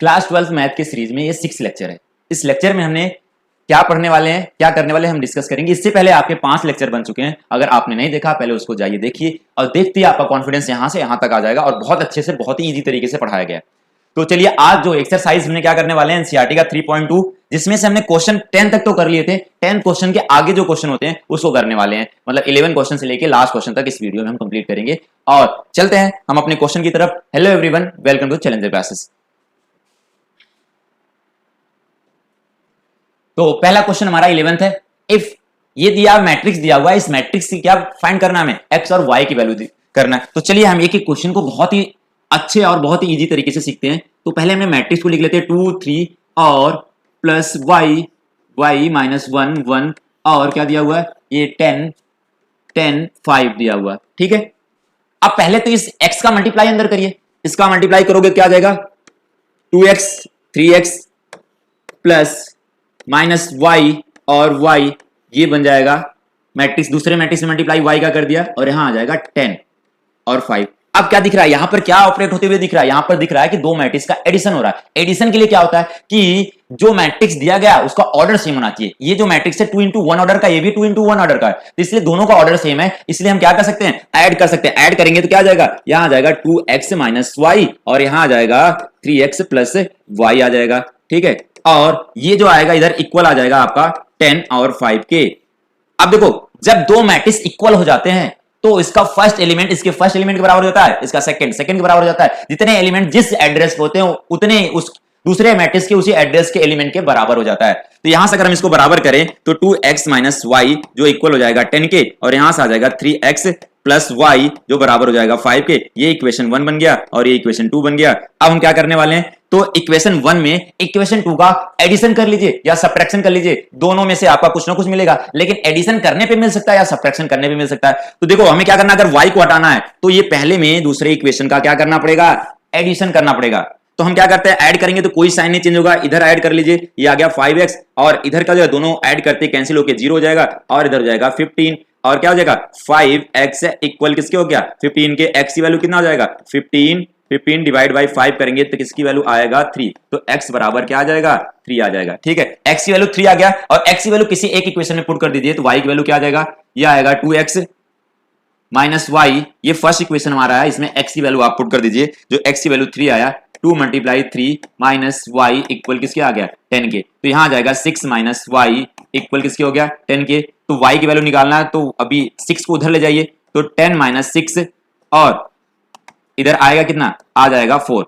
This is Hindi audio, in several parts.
क्लास 12 मैथ के सीरीज में ये 6 लेक्चर है। इस लेक्चर में हमने क्या पढ़ने वाले हैं, क्या करने वाले हैं, हम डिस्कस करेंगे। इससे पहले आपके 5 लेक्चर बन चुके हैं। अगर आपने नहीं देखा पहले उसको जाइए देखिए, और देखते ही आपका कॉन्फिडेंस यहां से यहां तक आ जाएगा और बहुत अच्छे से, बहुत ही ईजी तरीके से पढ़ाया गया है। तो चलिए आज जो एक्सरसाइज हमने क्या करने वाले हैं, एनसीईआरटी का 3.2, जिसमें से हमने क्वेश्चन 10 तक तो कर लिए थे। 10 क्वेश्चन के आगे जो क्वेश्चन होते हैं उसको करने वाले हैं, मतलब 11 क्वेश्चन से लेके लास्ट क्वेश्चन तक इस वीडियो में हम कंप्लीट करेंगे। और चलते हैं हम अपने क्वेश्चन की तरफ। Hello everyone, welcome to Challenger Classes. तो पहला क्वेश्चन हमारा 11th है। इफ ये दिया मैट्रिक्स दिया हुआ है, इस मैट्रिक्स की क्या फाइंड करना है, हमें एक्स और वाई की वैल्यू करना है। तो चलिए हम एक एक क्वेश्चन को बहुत ही अच्छे और बहुत ही इजी तरीके से सीखते हैं। तो पहले हमने मैट्रिक्स को लिख लेते हैं 2 3 और प्लस वाई वाई माइनस 1 1 और क्या दिया हुआ है, ये 10 10 5 दिया हुआ। ठीक है, अब पहले तो इस x का मल्टीप्लाई अंदर करिए। इसका मल्टीप्लाई करोगे क्या आ जाएगा, 2x 3x plus minus y और y, ये बन जाएगा मैट्रिक्स। दूसरे मैट्रिक्स में मल्टीप्लाई y का कर दिया और यहां आ जाएगा 10 और 5। अब क्या दिख रहा है यहां पर, क्या ऑपरेट होते हुए दिख रहा है, यहां पर दिख रहा है कि दो मैट्रिक्स का एडिशन हो रहा है। एडिशन के लिए क्या होता है कि जो मैट्रिक्स दिया गया उसका ऑर्डर सेम होना चाहिए। ये जो मैट्रिक्स है 2 into 1 ऑर्डर का, ये भी 2 into 1 ऑर्डर का है, तो इसलिए दोनों का ऑर्डर सेम है। इसलिए हम क्या कर सकते हैं, ऐड कर सकते हैं। ऐड करेंगे तो क्या आ जाएगा, यहां आ जाएगा 2x माइनस वाई और यहां आ जाएगा 3x प्लस वाई आ जाएगा। ठीक है, और ये जो आएगा इधर इक्वल आ जाएगा आपका 10 और 5 के। अब देखो, जब दो मैट्रिक्स इक्वल हो जाते हैं तो इसका फर्स्ट एलिमेंट इसके फर्स्ट एलिमेंट के बराबर हो जाता है, इसका सेकंड के बराबर हो जाता है। जितने एलिमेंट जिस एड्रेस पे होते हैं उतने उस दूसरे मैट्रिक्स के उसी एड्रेस के एलिमेंट के बराबर हो जाता है। तो यहां से अगर हम इसको बराबर करें तो 2x माइनस वाई जो इक्वल हो जाएगा 10 के, और यहां से आ जाएगा 3x प्लस वाई जो बराबर हो जाएगा 5 के। ये इक्वेशन 1 बन गया और ये इक्वेशन 2 बन गया। अब हम क्या करने वाले हैं, तो इक्वेशन 1 में इक्वेशन 2 का एडिशन कर लीजिए या सब्ट्रैक्शन कर लीजिए। दोनों में से आपका कुछ ना कुछ मिलेगा, लेकिन एडिशन करने पे मिल सकता है या सब्ट्रैक्शन करने पे मिल सकता है। तो देखो हमें क्या करना, अगर y को हटाना है तो ये पहले में दूसरे इक्वेशन का क्या करना पड़ेगा, एडिशन करना पड़ेगा। तो हम क्या करते हैं, ऐड करेंगे तो कोई साइन नहीं चेंज होगा। इधर ऐड कर लीजिए, ये आ गया 5x और इधर का जो है दोनों ऐड करते कैंसिल होकर 0 हो जाएगा और इधर हो जाएगा 15 और क्या हो जाएगा 5x इक्वल किसके हो गया 15 के। x की वैल्यू कितना हो जाएगा 15 डिवाइड बाई 5 करेंगे तो किसकी वैल्यू आएगा 3। तो x बराबर क्या आ जाएगा 3 आ जाएगा। ठीक है, x की वैल्यू 3 आ गया और x की वैल्यू किसी एक इक्वेशन में पुट कर दीजिए तो y की वैल्यू क्या आ जाएगा, ये आएगा 2x माइनस वाई। ये फर्स्ट इक्वेशन हमारा है, इसमें x की वैल्यू आप पुट कर दीजिए। जो x की वैल्यू 3 आया, 2 मल्टीप्लाई 3 माइनस वाई इक्वल किसके आ गया 10 के। तो यहां आ जाएगा 6 माइनस वाई इक्वल किसके हो गया 10 के। तो y की वैल्यू निकालना है तो अभी 6 को उधर ले जाइए, तो 10 माइनस 6 और इधर आएगा कितना, आ जाएगा 4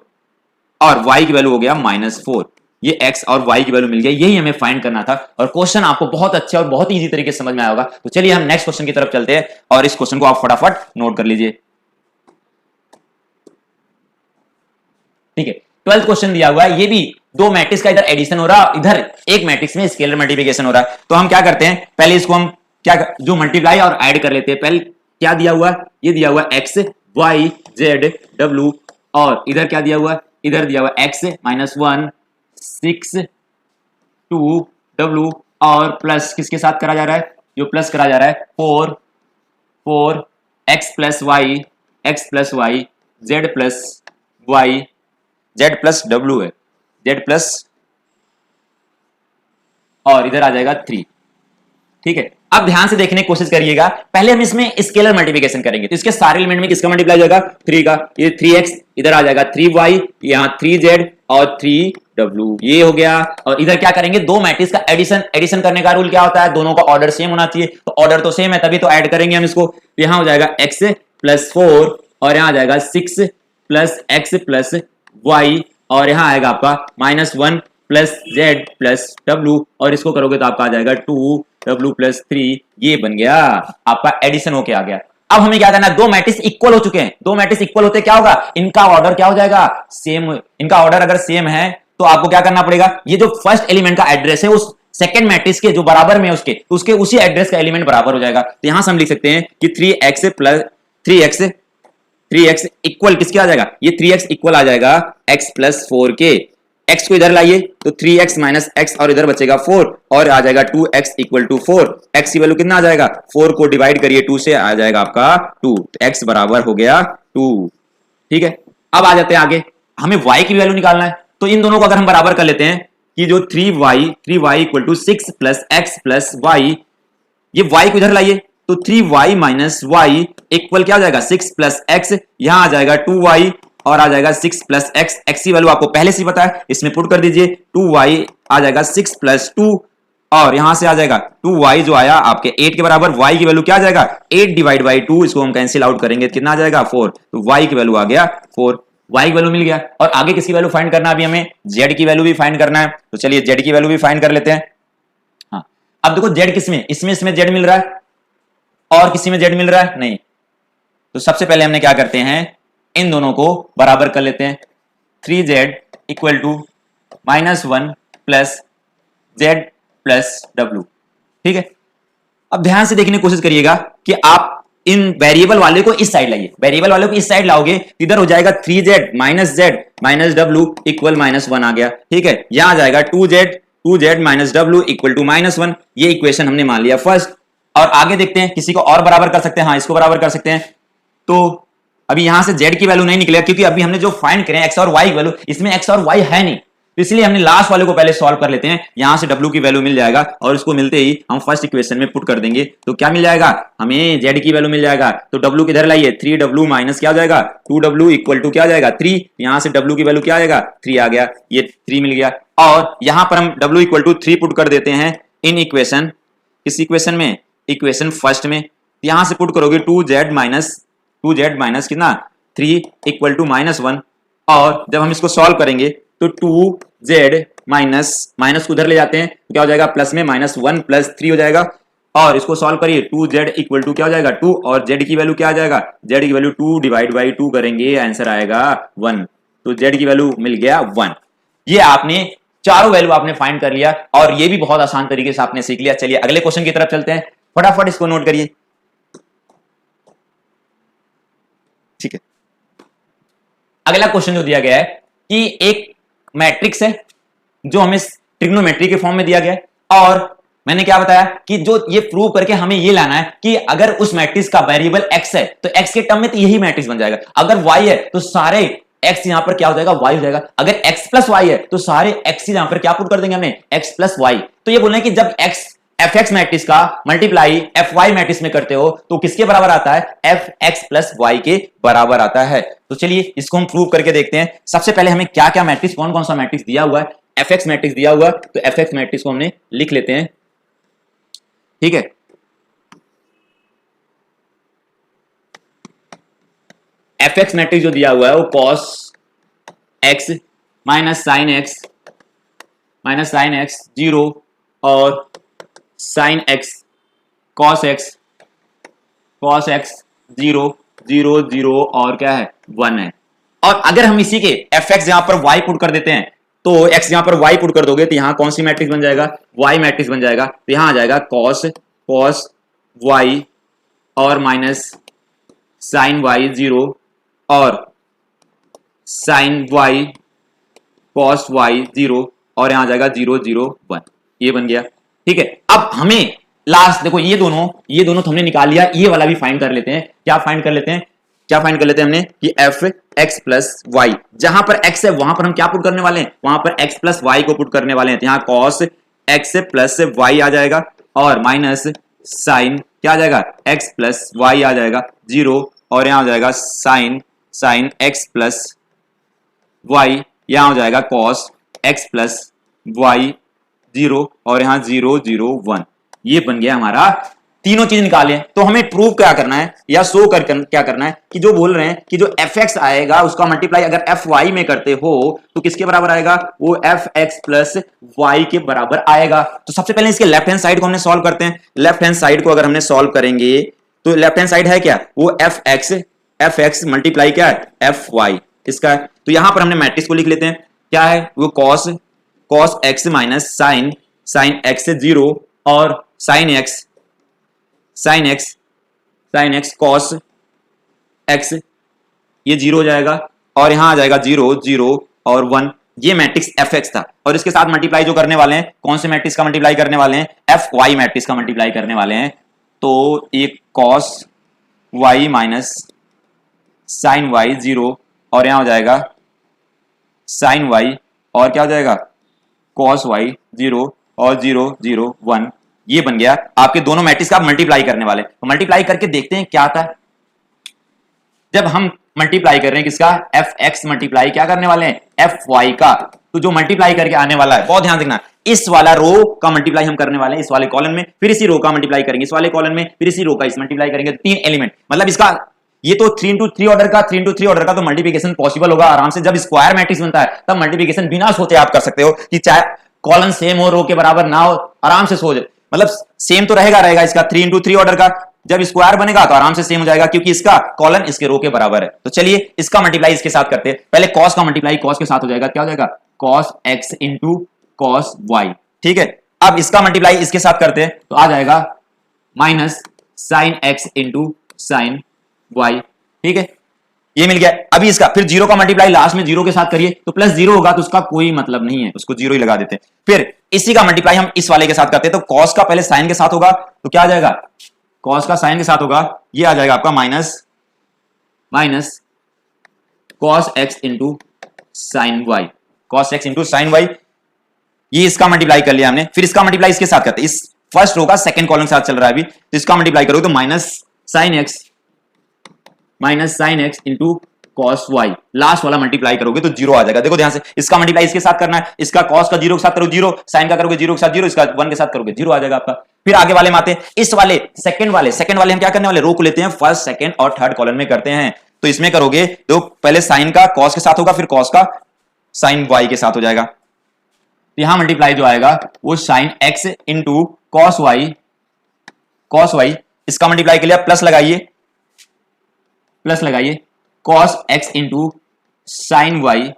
और y की वैल्यू हो गया -4। ये x और y की वैल्यू मिल गई, यही हमें फाइंड करना था। और क्वेश्चन आपको बहुत अच्छे और बहुत इजी तरीके से समझ में आया होगा। तो चलिए हम नेक्स्ट क्वेश्चन की तरफ चलते हैं और इस क्वेश्चन को आप फटाफट नोट कर लीजिए। ठीक है, 12th क्वेश्चन दिया हुआ है, ये भी दो मैट्रिक्स का इधर एडिशन हो रहा है, इधर एक मैट्रिक्स में स्केलर मल्टीप्लिकेशन हो रहा है। तो हम क्या करते हैं, पहले इसको हम क्या जो मल्टीप्लाई और ऐड कर लेते हैं। पहले क्या दिया हुआ है, ये दिया हुआ है x y z w और इधर क्या दिया हुआ है, इधर दिया हुआ है x माइनस 1 6 2 w और प्लस किसके साथ करा जा रहा है, जो प्लस करा जा रहा है 4 x plus y z plus y z plus w है, z प्लस और इधर आ जाएगा 3। ठीक है, अब ध्यान से देखने की कोशिश करिएगा। पहले हम इसमें स्केलर मल्टीप्लिकेशन करेंगे तो इसके सारे एलिमेंट में किसका मल्टीप्लाई जाएगा 3 का। ये 3x इधर आ जाएगा 3y, यहाँ 3z और 3w, ये हो गया। और इधर क्या करेंगे, दो मैट्रिक्स का एडिशन करने का रूल क्या होता है, दोनों का ऑर्डर सेम होना चाहिए। तो ऑर्डर तो सेम है तभी तो ऐड करेंगे हम इसको। यहां हो जाएगा x प्लस 4 और यहां आ जाएगा 6 प्लस x प्लस y और यहां आएगा आपका -1 प्लस z प्लस w और इसको करोगे तो आपका आ जाएगा 2w प्लस 3। ये बन गया आपका एडिशन होके आ गया। अब हमें क्या करना है, दो मैट्रिक्स इक्वल हो चुके हैं। दो मैट्रिक्स इक्वल होते क्या होगा, इनका ऑर्डर क्या हो जाएगा सेम। इनका ऑर्डर अगर सेम है तो आपको क्या करना पड़ेगा, ये जो फर्स्ट एलिमेंट का एड्रेस है उस सेकंड मैट्रिक्स के जो बराबर में उसके उसी एड्रेस का एलिमेंट बराबर हो जाएगा। तो यहां से हम लिख सकते हैं कि 3x प्लस 3x इक्वल किसके आ जाएगा, ये 3x इक्वल आ जाएगा x प्लस 4 के। x को इधर लाइए तो 3x माइनस x और इधर बचेगा 4 और आ जाएगा 2x इक्वल टू 4। x की वैल्यू कितना आ जाएगा, 4 को डिवाइड करिए 2 से आ जाएगा आपका 2, x बराबर हो गया 2। ठीक है, अब आ जाते हैं आगे, हमें y की वैल्यू निकालना है। तो इन दोनों को अगर हम बराबर कर लेते हैं कि जो 3y equal to 6 plus x plus y, ये y को इधर लाइए तो 3y माइनस वाई इक्वल क्या हो जाएगा 6 प्लस एक्स, यहां आ जाएगा 2y और आ जाएगा 6 प्लस एक्स, एक्स की वैल्यू आपको पहले से ही पता है, इसमें पुट कर दीजिए 2y आ जाएगा 6 प्लस 2 और यहां से आ जाएगा 2y जो आया आपके 8 के बराबर, y की वैल्यू क्या आ जाएगा 8 डिवाइड बाई 2, इसको हम कैंसिल आउट करेंगे तो कितना आ जाएगा 4, तो y की वैल्यू आ गया 4, y की वैल्यू मिल गया। और आगे किसकी वैल्यू फाइंड करना है, अभी हमें z की वैल्यू भी फाइंड करना है, तो चलिए z की वैल्यू भी फाइंड कर लेते हैं। हाँ, अब देखो z किसमें, इसमें z मिल रहा है और किसी में z मिल रहा है नहीं, तो सबसे पहले हमने क्या करते हैं इन दोनों को बराबर कर लेते हैं, 3z equal to -1 plus z plus w, ठीक है। अब ध्यान से देखने की कोशिश करिएगा कि आप इन वेरिएबल वाले को इस साइड लाइए, वेरिएबल वाले को इस साइड लाओगे इधर हो जाएगा 3z माइनस w इक्वल -1 आ गया, ठीक है। यहां आ जाएगा 2z minus w equal to -1, ये इक्वेशन हमने मान लिया फर्स्ट। और आगे देखते हैं किसी को और बराबर कर सकते हैं, हाँ इसको बराबर कर सकते हैं। तो अभी यहां से z की वैल्यू नहीं निकलेगा क्योंकि अभी हमने जो फाइंड करें x और y की वैल्यू, इसमें x और y है नहीं, तो इसलिए हमने लास्ट वाले को पहले सॉल्व कर लेते हैं, यहां से w की वैल्यू मिल जाएगा और इसको मिलते ही हम फर्स्ट इक्वेशन में पुट कर देंगे, तो क्या मिल जाएगा हमें z की वैल्यू मिल जाएगा। तो w किधर लाइए 3w माइनस क्या हो जाएगा 2w इक्वल टू क्या हो जाएगा 3, यहां से w की वैल्यू क्या आएगा 3 आ गया, ये 3 मिल गया। और यहां पर हम w इक्वल टू 3 पुट कर देते हैं इन इक्वेशन, किस इक्वेशन में, इक्वेशन फर्स्ट में, यहां से पुट करोगे 2z माइनस कितना 3 इक्वल टू -1, और जब हम इसको सॉल्व करेंगे तो 2z माइनस को उधर ले जाते हैं तो क्या हो जाएगा प्लस में -1 प्लस 3 हो जाएगा, और इसको सॉल्व करिए 2z इक्वल टू क्या हो जाएगा 2, और z की वैल्यू क्या आ जाएगा, z की वैल्यू 2 डिवाइड बाई 2 करेंगे आंसर आएगा 1, तो z की वैल्यू मिल गया 1। ये आपने चारों वैल्यू आपने फाइंड कर लिया और ये भी बहुत आसान तरीके से आपने सीख लिया। चलिए अगले क्वेश्चन की तरफ चलते हैं, फटाफट इसको नोट करिए, ठीक है। अगला क्वेश्चन जो दिया गया है कि एक मैट्रिक्स है जो हमें ट्रिग्नोमेट्री के फॉर्म में दिया गया है, और मैंने क्या बताया कि जो ये प्रूव करके हमें ये लाना है कि अगर उस मैट्रिक्स का वेरिएबल x है तो x के टर्म में तो यही मैट्रिक्स बन जाएगा, अगर y है तो सारे x यहां पर क्या हो जाएगा y हो जाएगा, अगर x प्लस y है तो सारे x यहां पर क्या पुट कर देंगे हमने x प्लस y। तो ये बोल रहे हैं कि जब x fx मैट्रिक्स का मल्टीप्लाई fy मैट्रिक्स में करते हो तो किसके बराबर आता है fx प्लस y के बराबर आता है। तो चलिए इसको हम प्रूव करके देखते हैं। सबसे पहले हमें क्या क्या मैट्रिक्स, कौन कौन सा मैट्रिक्स दिया हुआ है, fx मैट्रिक्स दिया हुआ, तो fx मैट्रिक्स को हमने लिख लेते हैं, ठीक है। fx मैट्रिक्स जो दिया हुआ है वो cos x minus sine x 0 और साइन x cos x 0 0 0 और क्या है 1 है। और अगर हम इसी के fx यहां पर y पुट कर देते हैं तो x यहां पर y पुट कर दोगे तो यहां कौन सी मैट्रिक्स बन जाएगा y मैट्रिक्स बन जाएगा, तो यहां आ जाएगा cos y और माइनस साइन y 0 और साइन y cos y 0 और यहां आ जाएगा 0 0 1, ये बन गया, ठीक है। अब हमें लास्ट देखो ये दोनों तो हमने निकाल लिया, ये वाला भी फाइंड कर लेते हैं। क्या फाइंड कर लेते हैं हमने कि एफ एक्स प्लस वाई, जहां पर x है वहां पर हम क्या पुट करने वाले हैं, वहां पर x प्लस वाई को पुट करने वाले हैं, तो यहां cos x प्लस y आ जाएगा और माइनस साइन क्या आ जाएगा x प्लस वाई आ जाएगा 0 और यहां हो जाएगा साइन x प्लस वाई, यहां हो जाएगा cos x प्लस वाई 0 और यहां 0 0 1, ये बन गया हमारा, तीनों चीज निकाले। तो हमें प्रूव क्या करना है या शो कर क्या करना है कि जो बोल रहे हैं कि जो fx आएगा उसका मल्टीप्लाई अगर fy में करते हो तो किसके बराबर आएगा, वो fx प्लस y के बराबर आएगा। तो सबसे पहले इसके लेफ्ट हैंड साइड को हमने सॉल्व करते हैं। लेफ्ट हैंड साइड को अगर हमने सॉल्व करेंगे तो लेफ्ट हैंड साइड है क्या, वो fx मल्टीप्लाई क्या है fy इसका है। तो यहां पर हमने मैट्रिक्स को लिख लेते हैं, क्या है वो cos x minus sine x 0 और साइन x cos x, ये 0 हो जाएगा और यहां आ जाएगा 0 0 और 1, ये मैट्रिक्स fx था। और इसके साथ मल्टीप्लाई जो करने वाले हैं, कौन से मैट्रिक्स का मल्टीप्लाई करने वाले हैं, fy मैट्रिक्स का मल्टीप्लाई करने वाले हैं। तो ये cos y minus sine y 0 और यहां हो जाएगा साइन y और क्या हो जाएगा cos y 0 और 0 0 1, ये बन गया आपके दोनों मैट्रिक्स का आप मल्टीप्लाई करने वाले। तो मल्टीप्लाई करके देखते हैं क्या आता है। जब हम मल्टीप्लाई कर रहे हैं किसका, एफ एक्स मल्टीप्लाई क्या करने वाले हैं, एफ वाई का, तो जो मल्टीप्लाई करके आने वाला है, बहुत ध्यान देखना, इस वाला रो का मल्टीप्लाई हम करने वाले हैं इस वाले कॉलम में, फिर इसी रो का मल्टीप्लाई करेंगे इस वाले कॉलम में, फिर इसी रो का इस मल्टीप्लाई करेंगे, तीन एलिमेंट, मतलब इसका ये तो 3 into 3 ऑर्डर का, 3 into 3 ऑर्डर का तो मल्टीप्लिकेशन पॉसिबल होगा आराम से। जब स्क्वायर मैट्रिक्स बनता है तब मल्टीप्लिकेशन बिना सोचे आप कर सकते हो, कि चाहे कॉलम सेम हो रो के बराबर ना हो, आराम से सोच, मतलब सेम तो रहेगा इसका 3 into 3 ऑर्डर का, जब स्क्वायर बनेगा तो आराम से सेम हो जाएगा, क्योंकि इसका कॉलम इसके रो के बराबर है। तो चलिए इसका मल्टीप्लाई इसके साथ करते हैं। पहले cos का मल्टीप्लाई cos के साथ हो जाएगा, क्या हो जाएगा cos x into cos y, ठीक है। अब इसका मल्टीप्लाई इसके साथ करते हैं तो आ जाएगा minus sin x into sin y, ठीक है, ये मिल गया। अभी इसका फिर जीरो का मल्टीप्लाई लास्ट में जीरो के साथ करिए तो प्लस जीरो होगा, तो उसका कोई मतलब नहीं है, उसको जीरो ही लगा देते हैं। फिर इसी का मल्टीप्लाई हम इस वाले के साथ करते हैं, तो cos का पहले sin के साथ होगा, तो क्या आ जाएगा, cos का sin के साथ होगा, ये आ जाएगा आपका minus cos x into sin y, cos x into sin y, ये इसका मल्टीप्लाई कर लिया हमने। फिर इसका मल्टीप्लाई इसके साथ करते हैं, इस फर्स्ट रो का सेकंड कॉलम के साथ चल रहा है अभी, तो इसका मल्टीप्लाई करोगे तो minus sin x into cos y, last वाला मल्टीप्लाई करोगे तो जीरो आ जाएगा। देखो ध्यान से, इसका मल्टीप्लाई इसके साथ करना है, इसका cos का जीरो के साथ करोगे जीरो, sin का करोगे जीरो के साथ जीरो, इसका 1 के साथ करोगे जीरो आ जाएगा आपका। फिर आगे वाले में आते हैं, इस वाले सेकंड वाले हम क्या करने वाले, रो को लेते हैं फर्स्ट सेकंड और थर्ड कॉलम में करते हैं। तो इसमें करोगे तो पहले sin का cos के साथ होगा, फिर cos का sin y के साथ हो जाएगा। यहां मल्टीप्लाई जो आएगा वो sin x into cos y, इसका मल्टीप्लाई के लिए प्लस लगाइए cos x into sin y,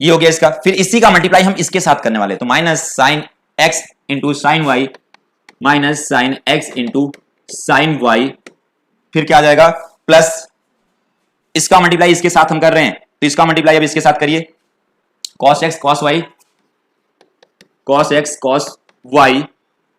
ये हो गया इसका। फिर इसी का मल्टीप्लाई हम इसके साथ करने वाले, तो minus sin x into sin y minus sin x into sin y, फिर क्या आ जाएगा प्लस इसका मल्टीप्लाई इसके साथ हम कर रहे हैं, तो इसका मल्टीप्लाई अब इसके साथ करिए, cos x cos y।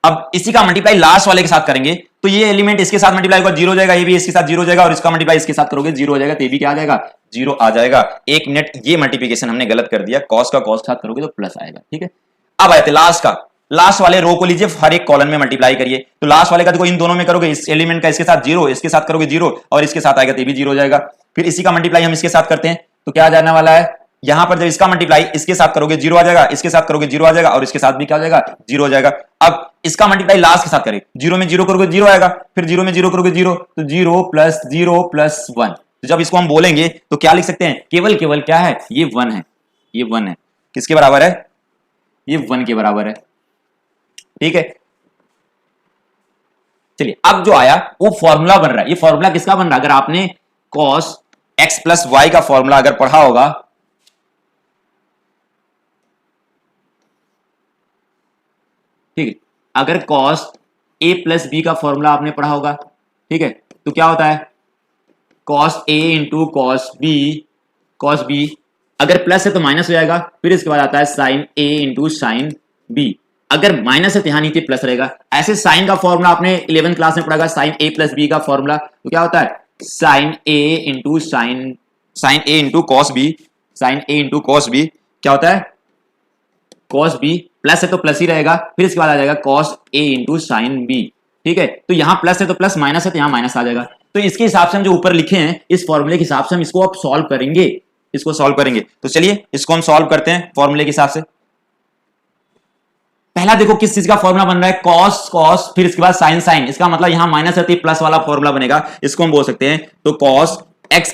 अब इसी का मल्टीप्लाई लास्ट वाले के साथ करेंगे, तो ये एलिमेंट इसके साथ मल्टीप्लाई होगा, जीरो हो जाएगा, ये भी इसके साथ जीरो हो जाएगा, और इसका मल्टीप्लाई इसके साथ करोगे जीरो हो जाएगा, तो ये भी क्या आ जाएगा जीरो आ जाएगा। एक मिनट, ये मल्टीप्लिकेशन हमने गलत कर दिया, cos का cos के साथ करोगे तो प्लस आएगा, ठीक है। अब आए थे लास्ट वाले रो को लीजिए, हर एक कॉलम में मल्टीप्लाई करिए, तो लास्ट वाले का देखो इन दोनों में करोगे, इस एलिमेंट का इसके साथ जीरो, इसके साथ करोगे जीरो, और इसके साथ आएगा तो ये भी जीरो हो जाएगा। फिर इसी का मल्टीप्लाई हम इसके साथ करते हैं, तो क्या आ जाने वाला है, यहां पर जब इसका मल्टीप्लाई इसके साथ करोगे जीरो आ जाएगा, इसके साथ करोगे जीरो आ जाएगा, और इसके साथ भी क्या हो जाएगा जीरो हो जाएगा। अब इसका मल्टीप्लाई लास्ट के साथ करें, जीरो में जीरो करोगे जीरो आएगा, फिर जीरो में जीरो करोगे जीरो, तो जीरो प्लस 1। तो जब इसको हम बोलेंगे तो क्या लिख सकते हैं, केवल क्या है, ये 1 है, ये 1 है, किसके बराबर है, ये 1 के बराबर है, ठीक है। चलिए अब जो आया वो फॉर्मूला बन रहा है, ये फॉर्मूला किसका बन रहा है, अगर आपने cos x प्लस वाई का फॉर्मूला अगर पढ़ा होगा, ठीक है, अगर cos a प्लस बी का फॉर्मूला आपने पढ़ा होगा, ठीक है, तो क्या होता है cos a into cos b, अगर प्लस है तो माइनस हो जाएगा, फिर इसके बाद आता है sin a into sin b, अगर माइनस है तो यहां नीचे प्लस रहेगा। ऐसे साइन का फॉर्मूला आपने 11th क्लास में पढ़ा, sin a प्लस बी का फॉर्मूला, तो क्या होता है sin a into cos b, क्या होता है cos b, प्लस है तो प्लस ही रहेगा, फिर इसके बाद आ जाएगा cos a into sin b, ठीक है। तो यहां प्लस है तो प्लस, माइनस है तो यहां माइनस आ जाएगा। तो इसके हिसाब से हम जो ऊपर लिखे हैं इस फॉर्मूले के हिसाब से हम इसको अब सॉल्व करेंगे, तो चलिए इसको हम सॉल्व करते हैं फॉर्मूले के हिसाब से। पहला देखो किस चीज का फॉर्मूला बन रहा है, cos, फिर इसके बाद sin, इसका मतलब यहां माइनस है तो प्लस वाला फॉर्मूला बनेगा, इसको हम बोल सकते हैं तो cos x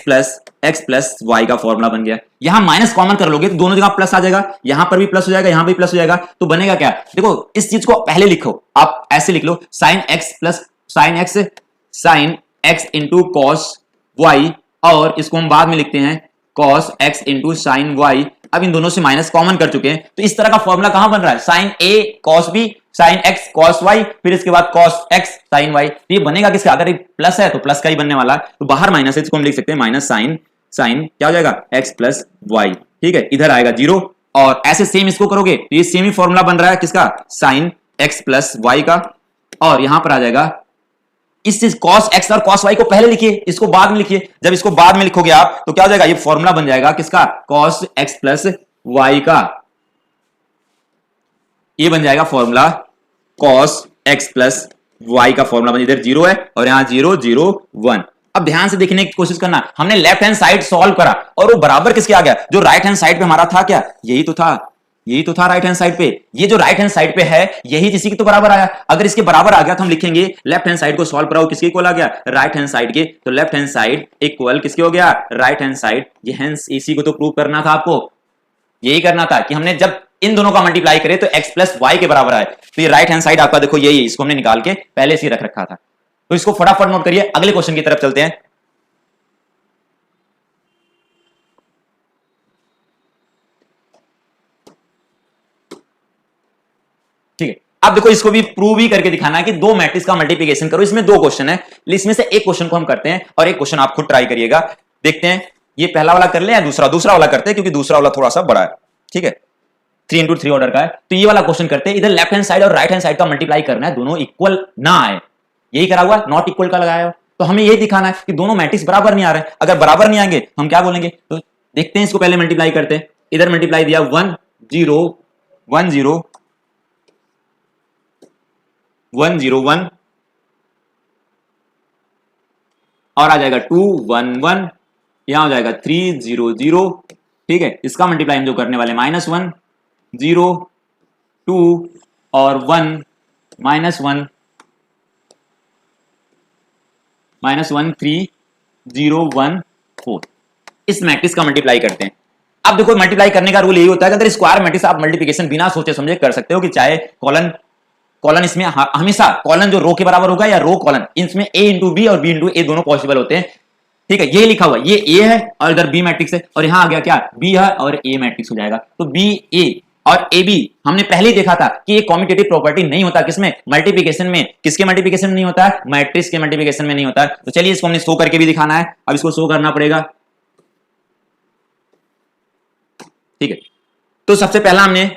प्लस y का फॉर्मूला बन गया। यहां माइनस कॉमन कर लोगे तो दोनों जगह प्लस आ जाएगा, यहां पर भी प्लस हो जाएगा, यहां भी प्लस हो जाएगा, तो बनेगा क्या, देखो इस चीज को पहले लिखो, आप ऐसे लिख लो sin x into cos y, और इसको हम बाद में लिखते हैं cos x into sin y। अब इन दोनों से माइनस कॉमन कर चुके हैं, तो इस तरह का फॉर्मूला कहां बन रहा है, sin a cos b, sin x cos y, फिर इसके बाद cos x sin y। तो ये बनेगा किसका, अगर प्लस है तो प्लस का ही बनने वाला है, तो बाहर माइनस है, इसको हम लिख सकते हैं माइनस sin क्या हो जाएगा x प्लस y, ठीक है, इधर आएगा जीरो, और ऐसे सेम इसको करोगे तो ये सेम ही फॉर्मूला बन रहा है किसका, sin x प्लस y का, और यहां पर आ जाएगा इस कॉस एक्स और कॉस वाई को पहले लिखिए, इसको बाद में लिखिए। जब इसको बाद में लिखोगे आप तो क्या हो जाएगा, ये फॉर्मूला बन जाएगा किसका, कॉस एक्स प्लस वाई का। ये बन जाएगा formula cos x plus y का फॉर्मूला बन, इधर 0 है और यहां 0 0 1। अब ध्यान से देखने की कोशिश करना, हमने लेफ्ट हैंड साइड सॉल्व करा और वो बराबर किसके आ गया, जो राइट हैंड साइड पे हमारा था, क्या यही तो था, यही तो था राइट हैंड साइड पे। ये जो राइट हैंड साइड पे है यही इसी के तो बराबर आया। अगर इसके बराबर आ गया तो हम लिखेंगे लेफ्ट हैंड साइड को सॉल्व कराओ, किसके इक्वल आ गया, राइट हैंड साइड के। तो लेफ्ट हैंड साइड इक्वल किसके हो गया, राइट हैंड साइड। ये हैंस इसी को तो प्रूव करना था आपको, यही करना था कि हमने जब इन दोनों का मल्टीप्लाई करे तो x प्लस वाई के बराबर आए। तो ये राइट हैंड साइड आपका देखो यही, इसको हमने निकाल के पहले से रख रखा था। तो इसको फटाफट नोट करिए, अगले क्वेश्चन की तरफ चलते हैं। ठीक है, अब देखो इसको भी प्रूव ही करके दिखाना है कि दो मैट्रिक्स का मल्टीप्लिकेशन करो। इसमें दो क्वेश्चन है, इसमें से एक क्वेश्चन को हम करते हैं और एक क्वेश्चन आप खुद ट्राई करिएगा। देखते हैं ये पहला वाला कर ले या दूसरा वाला करते हैं, क्योंकि दूसरा वाला थोड़ा सा बड़ा है। ठीक है, 3 into 3 ऑर्डर का है। तो ये वाला क्वेश्चन करते हैं, इधर लेफ्ट हैंड साइड और राइट हैंड साइड का मल्टीप्लाई करना है, दोनों इक्वल ना आए। यही करा हुआ, नॉट इक्वल का लगाया हुआ। तो हमें यही दिखाना है कि दोनों मैट्रिक्स बराबर नहीं आ रहे हैं। अगर बराबर नहीं आएंगे हम क्या बोलेंगे, तो देखते हैं इसको पहले मल्टीप्लाई करते हैं। इधर मल्टीप्लाई दिया 1 0 1 0 1 0 1 और आ जाएगा 2 1 1, यहां हो जाएगा 3 0 0। ठीक है, इसका मल्टीप्लाई हम जो करने वाले -1 0 2 और 1 -1 -1 3 0 1 4। इस मैट्रिक्स का मल्टीप्लाई करते हैं। अब देखो मल्टीप्लाई करने का रूल यही होता है कि अगर स्क्वायर मैट्रिक्स आप मल्टीप्लिकेशन बिना सोचे समझे कर सकते हो, कि चाहे कॉलन इसमें हमेशा कॉलन जो रो के बराबर होगा या रो कॉलन, इसमें a इंटू बी और b इंटू ए दोनों पॉसिबल होते हैं। ठीक है, ये लिखा हुआ ये a है और इधर b मैट्रिक्स है और यहां आ गया क्या b है और a मैट्रिक्स हो जाएगा। तो b a और a b हमने पहले ही देखा था कि ये कॉम्यूटेटिव प्रॉपर्टी नहीं होता, किसमें, मल्टीप्लिकेशन में। किसके मल्टीप्लिकेशन में नहीं होता है, मैट्रिक्स के मल्टीप्लिकेशन में नहीं होता है। तो चलिए इसको हमने शो करके भी दिखाना है। अब इसको शो करना पड़ेगा। ठीक है, तो सबसे पहला हमने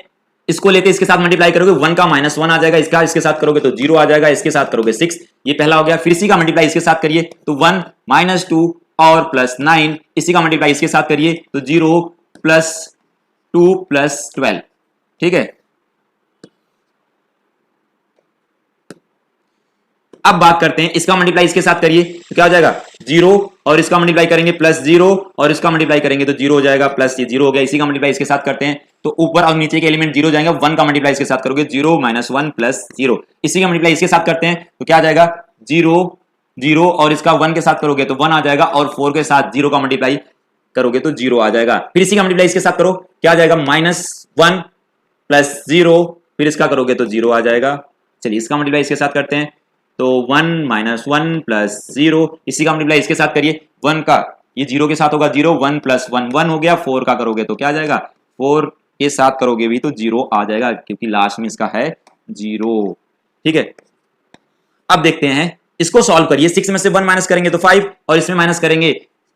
इसको लेते इसके साथ मल्टीप्लाई करोगे 1 का -1 आ जाएगा, इसका इसके साथ करोगे तो 0 आ जाएगा, इसके साथ करोगे 6। ये पहला हो गया। फिर इसी का मल्टीप्लाई इसके साथ करिए तो 1 -2 और +9, इसी का मल्टीप्लाई इसके साथ करिए तो 0 +2 +12। ठीक है, अब बात करते हैं इसका मल्टीप्लाई इसके साथ करिए तो क्या हो जाएगा 0 और इसका मल्टीप्लाई करेंगे +0 और इसका मल्टीप्लाई करेंगे तो 0 हो जाएगा, प्लस ये 0 हो गया। इसी का मल्टीप्लाई इसके साथ करते हैं तो ऊपर और नीचे के एलिमेंट 0 जाएंगे। 1 का मल्टीप्लाई इसके साथ करोगे 0 -1 +0, इसी का मल्टीप्लाई इसके साथ करते हैं तो क्या आ जाएगा 0 0 और इसका 1 के साथ करोगे तो 1 आ जाएगा और 4 के साथ 0 का मल्टीप्लाई करोगे तो 0 आ जाएगा। फिर इसी का मल्टीप्लाई इसके साथ करो, क्या आ जाएगा -1 +0, फिर इसका करोगे तो 0 आ जाएगा। चलिए इसका मल्टीप्लाई इसके साथ करते हैं तो 1 -1 +0, इसी का मल्टीप्लाई इसके साथ करिए। 1 का ये 0 के साथ होगा 0, 1 + 1 1 हो गया। 4 का करोगे तो क्या आ जाएगा, 4 के साथ करोगे भी तो 0 आ जाएगा, क्योंकि लास्ट में इसका है 0। ठीक है, अब देखते हैं इसको सॉल्व करिए। 6 में से 1 माइनस करेंगे तो 5 और इसमें माइनस करेंगे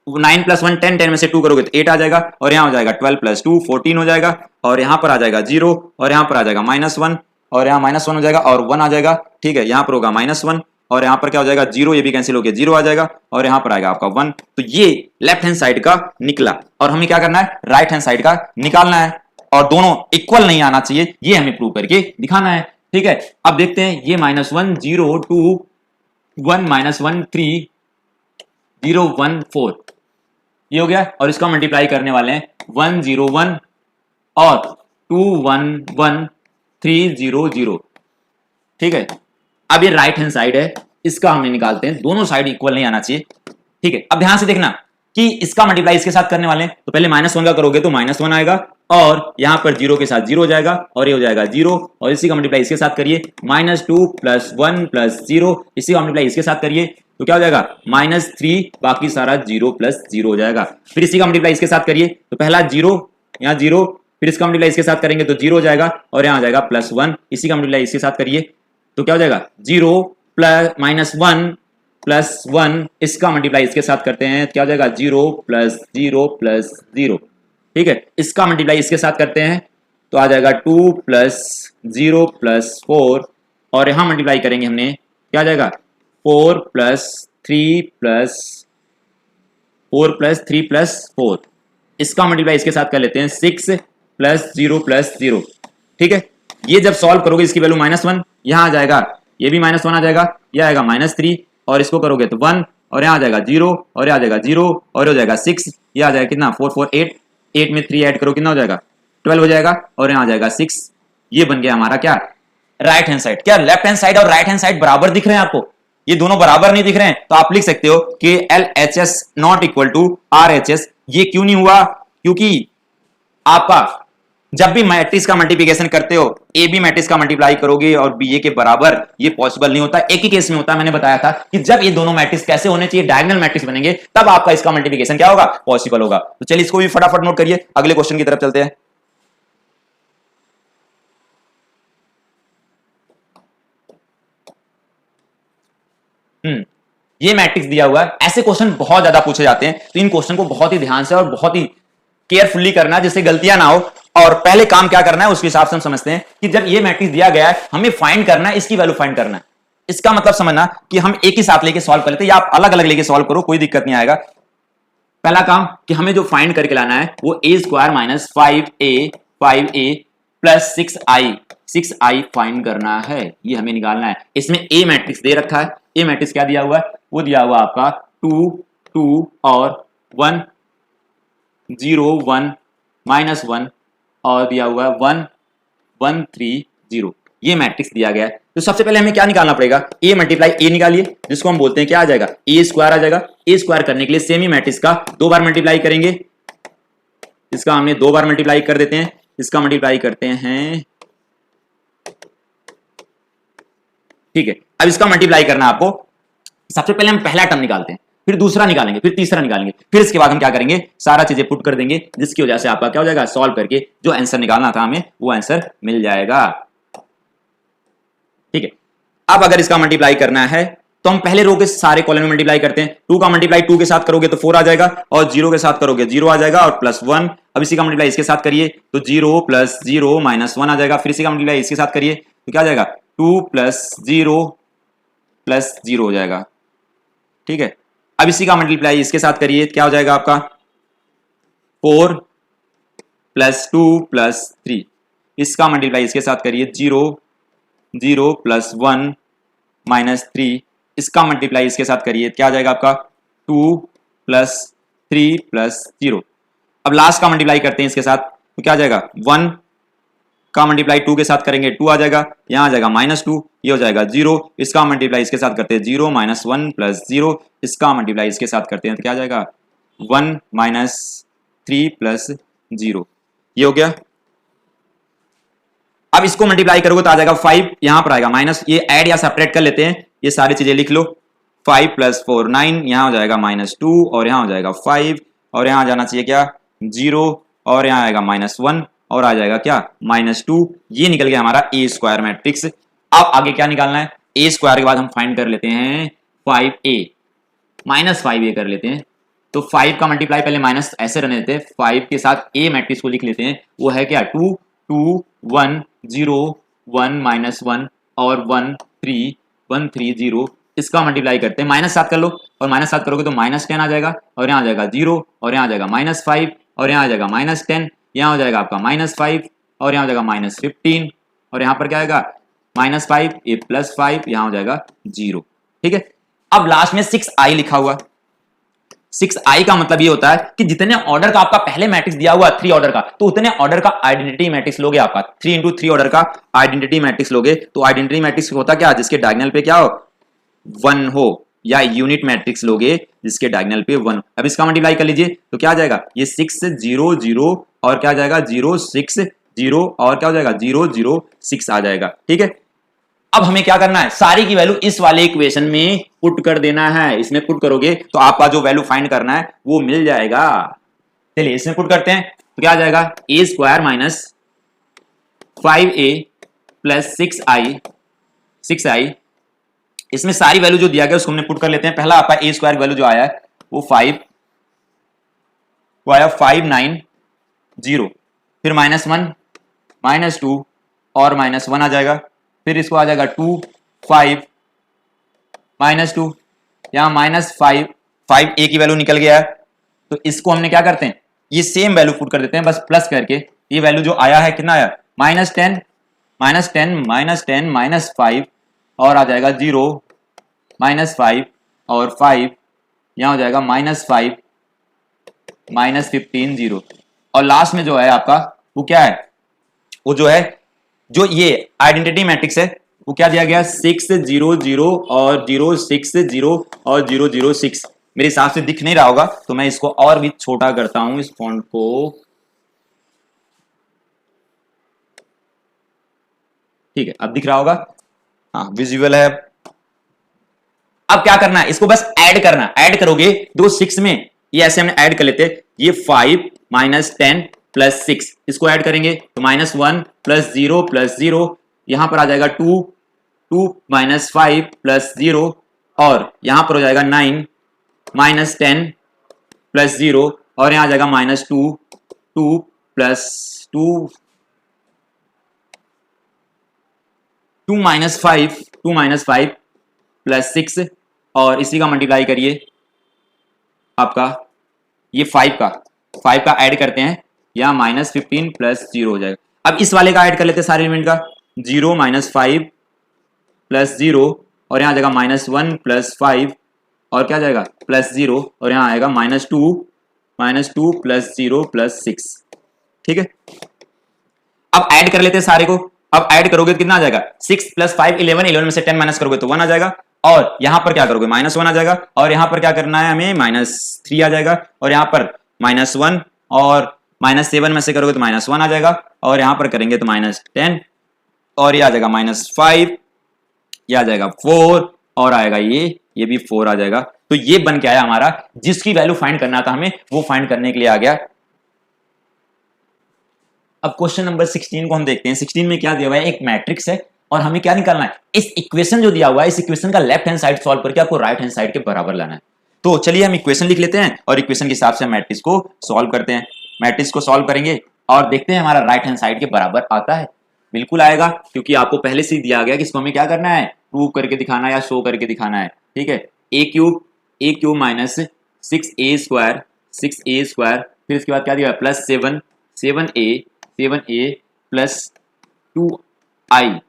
9 + 1 10, 10 में से 2 करोगे तो 8 आ जाएगा और यहाँ हो जाएगा 12 + 2 14 हो जाएगा और यहाँ पर आ जाएगा 0 और यहाँ पर आ जाएगा -1 और यहाँ -1 हो जाएगा और 1 आ जाएगा। ठीक है, यहाँ पर होगा -1 और यहाँ पर क्या हो जाएगा 0, ये भी कैंसिल हो गया 0 आ जाएगा और यहाँ पर आएगा आपका 1। तो ये लेफ्ट हैंड साइड का निकला और हमें क्या करना है, राइट हैंड साइड का निकालना है और दोनों इक्वल नहीं आना चाहिए, ये हमें प्रूव करके दिखाना है। ठीक है, अब देखते हैं ये -1 0 2 1 -1 3 0 1 4 ये हो गया और इसका मल्टीप्लाई करने वाले हैं 1 0 1 और 2 1 1 3 0 0। ठीक है, अब ये राइट हैंड साइड है, इसका हमने निकालते हैं, दोनों साइड इक्वल नहीं आना चाहिए। ठीक है, अब ध्यान से देखना कि इसका मल्टीप्लाई इसके साथ करने वाले हैं तो पहले -1 का करोगे तो -1 आएगा और यहां पर 0 के साथ 0 हो जाएगा और ये हो जाएगा 0 और इसी का मल्टीप्लाई इसके साथ करिए -2 + 1 + 0, इसी का मल्टीप्लाई इसके साथ करिए तो क्या हो जाएगा -3, बाकी सारा 0 + 0 हो जाएगा। फिर इसी का मल्टीप्लाई इसके साथ करिए तो पहला 0 यहाँ 0, फिर इसका मल्टीप्लाई इसके साथ करेंगे तो 0 हो जाएगा और यहाँ आ जाएगा +1, इसी का मल्टीप्लाई इसके साथ करिए तो क्या हो जाएगा 0 -1 + 1, इसका मल्टीप्लाई इसके साथ करते हैं क्या हो जाएगा 0 + 0 + 0। ठीक है, इसका मल्टीप्लाई इसके साथ करते हैं तो आ जाएगा 2 + 0 + 4 और यहां मल्टीप्लाई करेंगे हमने क्या आ जाएगा 4 प्लस 3 प्लस 4 प्लस 3 प्लस 4, इसका मल्टीप्लाई इसके साथ कर लेते हैं 6 प्लस 0 प्लस 0। ठीक है, ये जब सॉल्व करोगे इसकी वैल्यू -1, यहां आ जाएगा, ये भी -1 आ जाएगा, ये आएगा -3, और इसको करोगे तो 1, और यहाँ आ जाएगा 0, और यहाँ आ जाएगा 0, और हो जाएगा 6, ये आ जाएगा कितना 4 4 8, 8 में 3 ऐड करो कितना हो जाएगा 12 हो जाएगा, और यहाँ आ जाएगा 6। ये बन गया हमारा क्या, राइट हैंड साइड। क्या लेफ्ट हैंड साइड और राइट हैंड साइड बराबर दिख रहे हैं आपको? ये दोनों बराबर नहीं दिख रहे हैं, तो आप लिख सकते हो कि LHS not equal to RHS। ये क्यों नहीं हुआ? क्योंकि आपका जब भी मैट्रिक्स का मल्टीप्लिकेशन करते हो, ए बी मैट्रिक्स का मल्टीप्लाई करोगे और बी ए के बराबर, ये पॉसिबल नहीं होता। एक ही केस में होता है, मैंने बताया था कि जब ये दोनों मैट्रिक्स कैसे होने चाहिए, डायगोनल मैट्रिक्स बनेंगे, तब आपका इसका मल्टीप्लिकेशन क्या होगा, पॉसिबल होगा। तो चलिए इसको भी फटाफट नोट करिए, अगले क्वेश्चन की तरफ चलते हैं। ये मैट्रिक्स दिया हुआ है, ऐसे क्वेश्चन बहुत ज्यादा पूछे जाते हैं, तो इन क्वेश्चन को बहुत ही ध्यान से और बहुत ही केयरफुली करना, जिससे गलतियां ना हो। और पहले काम क्या करना है उसके हिसाब से हम समझते हैं कि जब ये मैट्रिक्स दिया गया है, हमें फाइंड करना है, इसकी वैल्यू फाइंड करना है। इसका मतलब समझना कि हम एक ही साथ लेके सॉल्व कर लेते हैं, या आप अलग अलग लेके सॉल्व करो, कोई दिक्कत नहीं आएगा। पहला काम कि हमें जो फाइंड करके लाना है वो a² minus 5a plus 6i find करना है, ये हमें निकालना है। इसमें ए मैट्रिक्स दे रखा है, ए मैट्रिक्स क्या दिया हुआ है, वो दिया हुआ आपका 2 2 और 1 0 1 -1, और दिया हुआ है 1 1 3 0। ये मैट्रिक्स दिया गया है। तो सबसे पहले हमें क्या निकालना पड़ेगा, a मल्टीप्लाई a निकालिए, जिसको हम बोलते हैं क्या आ जाएगा, a² आ जाएगा। a² करने के लिए सेम ही मैट्रिक्स का 2 बार मल्टीप्लाई करेंगे, इसका हमने 2 बार मल्टीप्लाई कर देते हैं, इसका मल्टीप्लाई करते हैं। ठीक है, अब इसका मल्टीप्लाई करना आपको, सबसे पहले हम पहला टर्म निकालते हैं, फिर दूसरा निकालेंगे, फिर तीसरा निकालेंगे, फिर इसके बाद हम क्या करेंगे, सारा चीजें पुट कर देंगे, जिसकी वजह से आपका क्या हो जाएगा, सॉल्व करके जो आंसर निकालना था हमें वो आंसर मिल जाएगा। ठीक है, अब अगर इसका मल्टीप्लाई करना है तो हम पहले रो के सारे कॉलम में मल्टीप्लाई करते हैं। 2 का मल्टीप्लाई 2 के साथ करोगे तो 4 आ जाएगा, और 0 के साथ करोगे 0 आ जाएगा, और प्लस 1। अब इसी का मल्टीप्लाई इसके साथ करिए तो 0 प्लस 0 माइनस 1 आ जाएगा, फिर इसी का मल्टीप्लाई इसके साथ करिए तो क्या आ जाएगा, 2 प्लस 0 प्लस 0 हो जाएगा। ठीक है, अब इसी का मल्टीप्लाई इसके साथ करिए, क्या हो जाएगा आपका 4 प्लस 2 प्लस 3। इसका मल्टीप्लाई इसके साथ करिए 0 0 प्लस 1 माइनस 3। इसका मल्टीप्लाई इसके साथ करिए, क्या आ जाएगा आपका 2 प्लस 3 प्लस 0। अब लास्ट का मल्टीप्लाई करते हैं इसके साथ तो क्या आ जाएगा, 1 का मल्टीप्लाई 2 के साथ करेंगे 2 आ जाएगा, यहाँ आ जाएगा -2, ये हो जाएगा 0। इसका मल्टीप्लाई इसके साथ करते हैं 0 माइनस 1 प्लस 0। इसका मल्टीप्लाई इसके साथ करते हैं तो क्या आ जाएगा 1 माइनस 3 प्लस 0, ये हो गया। अब इसको मल्टीप्लाई करोगे तो आ जाएगा 5, यहां पर आएगा माइनस, ये ऐड या सेपरेट कर लेते हैं, ये सारी चीजें लिख लो। 5 प्लस 4 9, यहां हो जाएगा -2, और यहां हो जाएगा 5, और यहां जाना चाहिए क्या 0, और यहां आएगा -1, और आ जाएगा क्या -2। ये निकल गया हमारा a² मैट्रिक्स। अब आगे क्या निकालना है, a² के बाद हम फाइंड कर लेते हैं 5a माइनस 5a कर लेते हैं। तो 5 का मल्टीप्लाई पहले माइनस ऐसे रहने देते हैं, 5 के साथ a मैट्रिक्स को लिख लेते हैं, वो है क्या 2 2 1 0 1 -1 और 1 3 1 3 0। इसका मल्टीप्लाई करते हैं, -7 कर लो, और -7 करोगे तो -10 आ जाएगा, और यहाँ आ जाएगा 0, और यहाँ आ जाएगा -5, और यहाँ आ जाएगा -10, यहाँ हो जाएगा आपका -5, और यहाँ हो जाएगा -15, और यहाँ पर क्या आएगा -5, ये +5, यहाँ हो जाएगा 0। ठीक है, अब लास्ट में 6i लिखा हुआ। 6i का मतलब ये होता है कि जितने ऑर्डर का आपका पहले मैट्रिक्स दिया हुआ 3 ऑर्डर का, तो उतने ऑर्डर का आइडेंटिटी मैट्रिक्स लोगे आपका 3 × 3 ऑर्डर का आइडेंटिटी मैट्रिक्स लोगे। तो आइडेंटिटी मैट्रिक्स होता क्या, जिसके डायगोनल पे क्या हो 1 हो, या यूनिट मैट्रिक्स लोगे जिसके डायगोनल पे 1। अब इसका मल्टीप्लाई कर लीजिए तो क्या आ जाएगा, ये 6 0 0 और क्या आ जाएगा 0 6 0, और क्या हो जाएगा 0 0 6 आ जाएगा। ठीक है, अब हमें क्या करना है, सारी की वैल्यू इस वाले इक्वेशन में पुट कर देना है। इसमें पुट करोगे तो आपका जो वैल्यू फाइंड करना है वो मिल जाएगा। चलिए इसमें पुट करते हैं तो क्या आ जाएगा, a² minus 5a plus 6i। इसमें सारी वैल्यू जो दिया गया उसको हमने पुट कर लेते हैं। पहला आपका a² वैल्यू जो आया है वो 5, वो आया 5 9 0, फिर -1 -2 और -1 आ जाएगा, फिर इसको आ जाएगा 2 5 -2, यहाँ -5, 5 a की वैल्यू निकल गया है। तो इसको हमने क्या करते हैं, ये सेम वैल्यू पुट कर देते हैं, बस प्लस करके। ये वैल्यू जो आया है कितना आया, -10, -10 -5 और आ जाएगा 0, -5 और 5, यहाँ हो जाएगा -5 -15 0। और लास्ट में जो है आपका वो क्या है, वो जो है जो ये आइडेंटिटी मैट्रिक्स है वो क्या दिया गया, 6 0 0 और 0 6 0 और 0 0 6। मेरे हिसाब से दिख नहीं रहा होगा तो मैं इसको और भी छोटा करता हूं, इस फॉन्ट को, ठीक है अब दिख रहा होगा, हाँ विजुअल है। अब क्या करना है, इसको बस ऐड करना, ऐड करोगे दो 6 में, ये ऐसे हमने ऐड कर लेते, ये 5 -10 +6, इसको ऐड करेंगे तो -1 +0 +0, यहां पर आ जाएगा 2 2 -5 +0 और यहां पर हो जाएगा 9 -10 +0 और यहां आ जाएगा -2 2 +2 2 -5 +6 और इसी का मल्टीप्लाई करिए आपका ये 5 का ऐड करते हैं, यहाँ -15 +0 हो जाएगा। अब इस वाले का ऐड कर लेते हैं सारे एलिमेंट का, 0 -5 +0 और यहाँ आ जाएगा -1 +5 और क्या जाएगा +0 और यहाँ आएगा -2 +0 +6, ठीक है। अब ऐड कर लेते हैं सारे को, अब ऐड करोगे तो कितना आ जाएगा, 6 + 5 11, 11 में से 10 माइनस करोगे तो 1 आ जाएगा और यहां पर क्या करोगे -1 आ जाएगा और यहां पर क्या करना है हमें -3 आ जाएगा और यहां पर -1 और -7 में से करोगे तो -1 आ जाएगा और यहां पर करेंगे तो -10 और ये आ जाएगा -5, ये आ जाएगा 4 और आएगा ये भी 4 आ जाएगा। तो ये बन के आया हमारा, जिसकी वैल्यू फाइंड करना था हमें वो फाइंड करने के लिए आ गया। अब क्वेश्चन नंबर 16 को हम देखते हैं। 16 में क्या दिया हुआ है, एक मैट्रिक्स है और हमें क्या निकालना है, इस इक्वेशन जो दिया हुआ है इस इक्वेशन का लेफ्ट हैंड साइड सॉल्व करके आपको राइट हैंड साइड के बराबर लाना है। तो चलिए हम इक्वेशन लिख लेते हैं और इक्वेशन के हिसाब से मैट्रिक्स को सॉल्व करते हैं। मैट्रिक्स को सॉल्व करेंगे और देखते हैं हमारा राइट हैंड साइड के बराबर आता है। बिल्कुल आएगा, क्योंकि आपको पहले से ही दिया गया कि इसको हमें क्या करना है, प्रूव करके दिखाना है या शो करके दिखाना है, ठीक है। a क्यूब माइनस 6a² फिर इसके बाद क्या दिया plus 7a plus 2i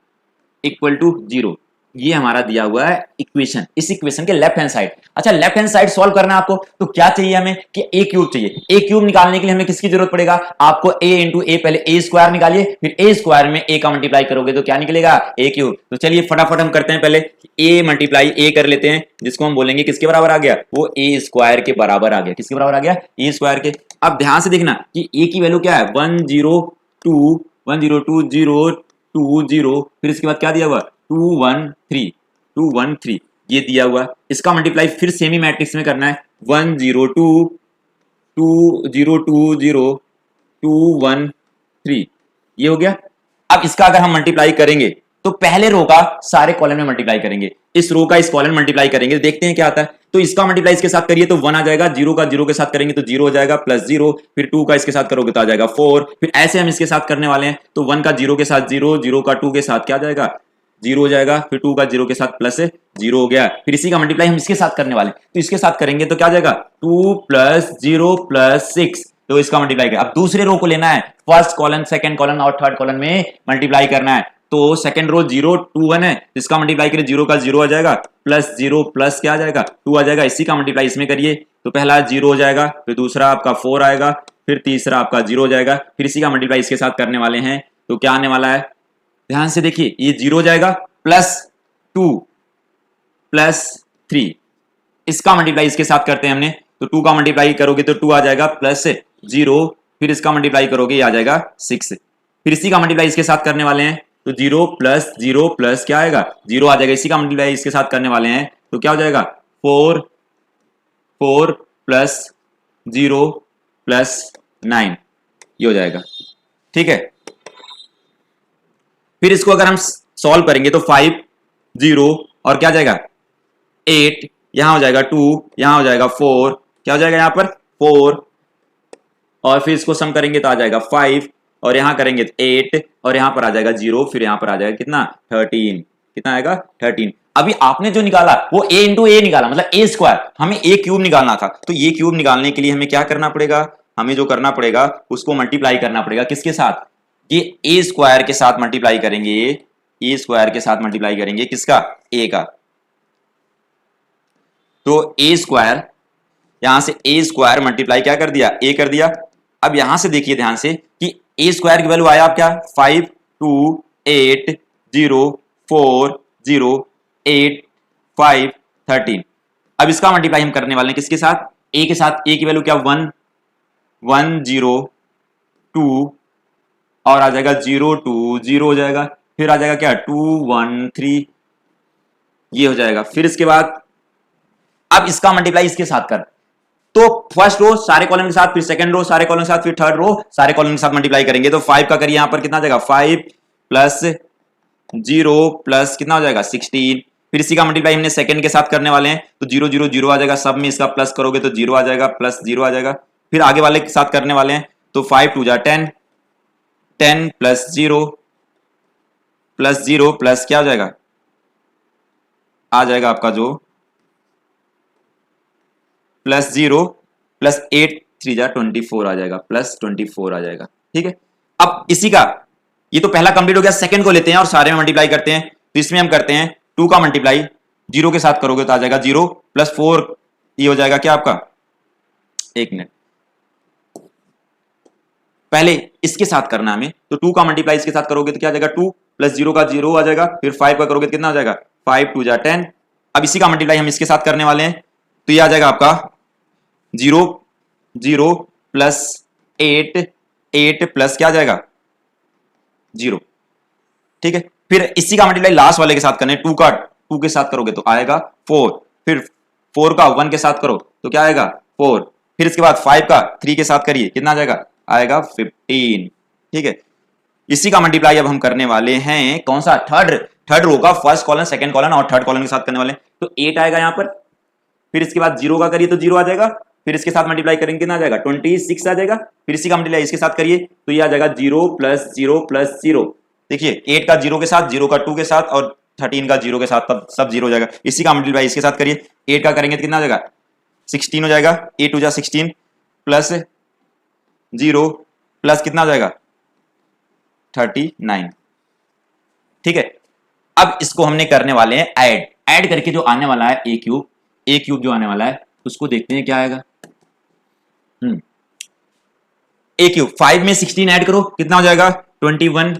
equal to 0। ये हमारा दिया हुआ है इक्वेशन, इस इक्वेशन के लेफ्ट हैंड साइड। अच्छा, लेफ्ट हैंड साइड सॉल्व करना है आपको, तो क्या चाहिए हमें कि a क्यूब चाहिए। a क्यूब निकालने के लिए हमें किसकी जरूरत पड़ेगा, आपको a इंटू ए, पहले a स्क्वायर निकालिए, फिर a स्क्वायर में a का मल्टीप्लाई करोगे तो क्या निकलेगा a क्यूब। तो चलिए फटाफट हम करते हैं, पहले a मल्टीप्लाई a कर लेते हैं, जिसको हम बोलेंगे किसके बराबर आ गया, वो a स्क्वायर के बराबर आ गया। किसके बराबर आ गया, a स्क्वायर के। अब ध्यान से देखना कि a की वैल्यू क्या है 102 0 फिर इसके बाद क्या दिया हुआ 213 ये दिया हुआ। इसका मल्टीप्लाई फिर सेमी मैट्रिक्स में करना है 102 213 ये हो गया। अब इसका अगर हम मल्टीप्लाई करेंगे तो पहले रो का सारे कॉलम में मल्टीप्लाई करेंगे, इस रो का इस कॉलम में मल्टीप्लाई करेंगे, देखते हैं क्या आता है। तो इसका मल्टीप्लाई इसके साथ करिए तो 1 आ जाएगा, 0 का 0 के साथ करेंगे तो 0 हो जाएगा प्लस 0, फिर 2 का इसके साथ करोगे तो आ जाएगा 4, फिर ऐसे हम इसके साथ करने वाले हैं तो 1 का 0 के साथ 0, 0 का 2 के साथ क्या जाएगा 0 हो जाएगा, फिर 2 का 0 के साथ प्लस 0 हो गया। फिर इसी का मल्टीप्लाई हम इसके साथ करने वाले हैं तो इसके साथ करेंगे तो क्या जाएगा 2 + 0 + 6, तो इसका मल्टीप्लाई कर। अब दूसरे रो को लेना है, फर्स्ट कॉलम सेकंड कॉलम और थर्ड कॉलम में मल्टीप्लाई करना है। तो सेकंड रो 0 2 1 है, इसका मल्टीप्लाई करिए 0 का 0 आ जाएगा प्लस 0 प्लस क्या आ जाएगा 2 आ जाएगा, इसी का मल्टीप्लाई इसमें करिए तो पहला 0 हो जाएगा, फिर दूसरा आपका 4 आएगा, फिर तीसरा आपका 0 हो जाएगा, फिर इसी का मल्टीप्लाई इसके साथ करने वाले हैं तो क्या आने वाला है, ध्यान से देखिए ये 0 हो जाएगा प्लस 2 प्लस 3, इसका मल्टीप्लाई इसके साथ करते हैं हमने तो 2 का मल्टीप्लाई करोगे तो 2 आ जाएगा प्लस 0, फिर इसका मल्टीप्लाई करोगे ये आ जाएगा 6, फिर इसी का मल्टीप्लाई इसके साथ करने वाले हैं तो 0 प्लस क्या आएगा 0 आ जाएगा, इसी का मल्टीप्लाई इसके साथ करने वाले हैं तो क्या हो जाएगा 4 प्लस 0 प्लस 9 ये हो जाएगा, ठीक है। फिर इसको अगर हम सॉल्व करेंगे तो 5 0 और क्या जाएगा 8, यहां हो जाएगा 2, यहां हो जाएगा 4, क्या हो जाएगा यहां पर 4, और फिर इसको सम करेंगे तो आ जाएगा 5 और यहां करेंगे तो 8 और यहां पर आ जाएगा 0, फिर यहां पर आ जाएगा कितना 13, कितना आएगा 13। अभी आपने जो निकाला वो a इंटू ए निकाला, मतलब ए स्क्वायर, हमें ए क्यूब निकालना था। तो ये क्यूब निकालने के लिए हमें क्या करना पड़ेगा, हमें जो करना पड़ेगा उसको मल्टीप्लाई करना पड़ेगा किसके साथ, ये ए स्क्वायर के साथ मल्टीप्लाई करेंगे, ए स्क्वायर के साथ मल्टीप्लाई करेंगे किसका, ए का। तो ए स्क्वायर, यहां से ए स्क्वायर मल्टीप्लाई क्या कर दिया, ए कर दिया। अब यहां से देखिए ध्यान से कि ए स्क्वायर की वैल्यू आया आप क्या, 5 2 8 0 4 0 8 5 13। अब इसका मल्टीप्लाई हम करने वाले हैं किसके साथ, ए के साथ। ए की वैल्यू क्या 1 1 0 2 और आ जाएगा 0 2 0 हो जाएगा, फिर आ जाएगा क्या 2 1 3, ये हो जाएगा। फिर इसके बाद अब इसका मल्टीप्लाई इसके साथ कर, तो फर्स्ट रो सारे कॉलम के साथ, फिर सेकंड रो सारे कॉलम के साथ, फिर थर्ड रो सारे कॉलम के साथ मल्टीप्लाई करेंगे। तो 5 का करिए यहां पर कितना आ जाएगा, 5 प्लस 0 प्लस कितना हो जाएगा 16। फिर इसी का मल्टीप्लाई हमने सेकंड के साथ करने वाले हैं, तो 0 0 0 आ जाएगा, सब में इसका प्लस करोगे तो 0 आ जाएगा, प्लस 0 आ जाएगा। फिर आगे वाले के साथ करने वाले हैं, तो 5 2 जा 10 10 प्लस 0 प्लस क्या हो जाएगा, आ जाएगा आपका जो प्लस 0 प्लस 8 3 जा 24 आ जाएगा, प्लस 24 आ जाएगा। ठीक है, अब इसी का ये तो पहला कंप्लीट हो गया, सेकंड को लेते हैं और सारे में मल्टीप्लाई करते हैं। तो इसमें हम करते हैं 2 का मल्टीप्लाई 0 के साथ करोगे तो आ जाएगा 0 प्लस 4, ये हो जाएगा क्या आपका, एक मिनट, पहले इसके साथ करना हमें। तो 2 का मल्टीप्लाई इसके साथ करोगे तो क्या आ जाएगा, 2 प्लस 0 का 0 आ जाएगा, फिर 5 का करोगे तो कितना आ जाएगा, 5 2 जा 10। अब इसी का मल्टीप्लाई हम इसके साथ करने वाले हैं, तो ये आ जाएगा आपका 0 0 प्लस 8 8 प्लस क्या आ जाएगा 0। ठीक है, फिर इसी का मल्टीप्लाई लास्ट वाले के साथ करने, 2 का 2 के साथ करोगे तो आएगा 4, फिर 4 का 1 के साथ करो तो क्या आएगा 4, फिर इसके बाद 5 का 3 के साथ करिए कितना आ जाएगा, आएगा 15। ठीक है, इसी का मल्टीप्लाई अब हम करने वाले हैं कौन सा, थर्ड रो का, फर्स्ट कॉलम सेकंड कॉलम और थर्ड कॉलम के साथ करने वाले हैं। तो 8 आएगा यहां पर, फिर इसके बाद 0 का करिए तो 0 आ जाएगा, फिर इसके साथ मल्टीप्लाई करेंगे कितना आ जाएगा 26 आ जाएगा, फिर इसी का मल्टीप्लाई इसके साथ करिए तो ये आ जाएगा 0 प्लस 0 प्लस 0। देखिए 8 का 0 के साथ, 0 का 2 के साथ और 13 का 0 के साथ, तब सब 0 हो जाएगा। इसी का मल्टीप्लाई इसके साथ करिए, 8 का करेंगे तो कितना आ जाएगा 16 हो जाएगा, 8 2 जा 16 प्लस 0 प्लस कितना आ जाएगा 39। ठीक है, अब इसको हमने करने वाले हैं ऐड करके जो आने वाला है ए क्यूब जो आने वाला है उसको देखते हैं क्या आएगा। ए क्यूब 5 में 16 ऐड करो कितना हो जाएगा 21।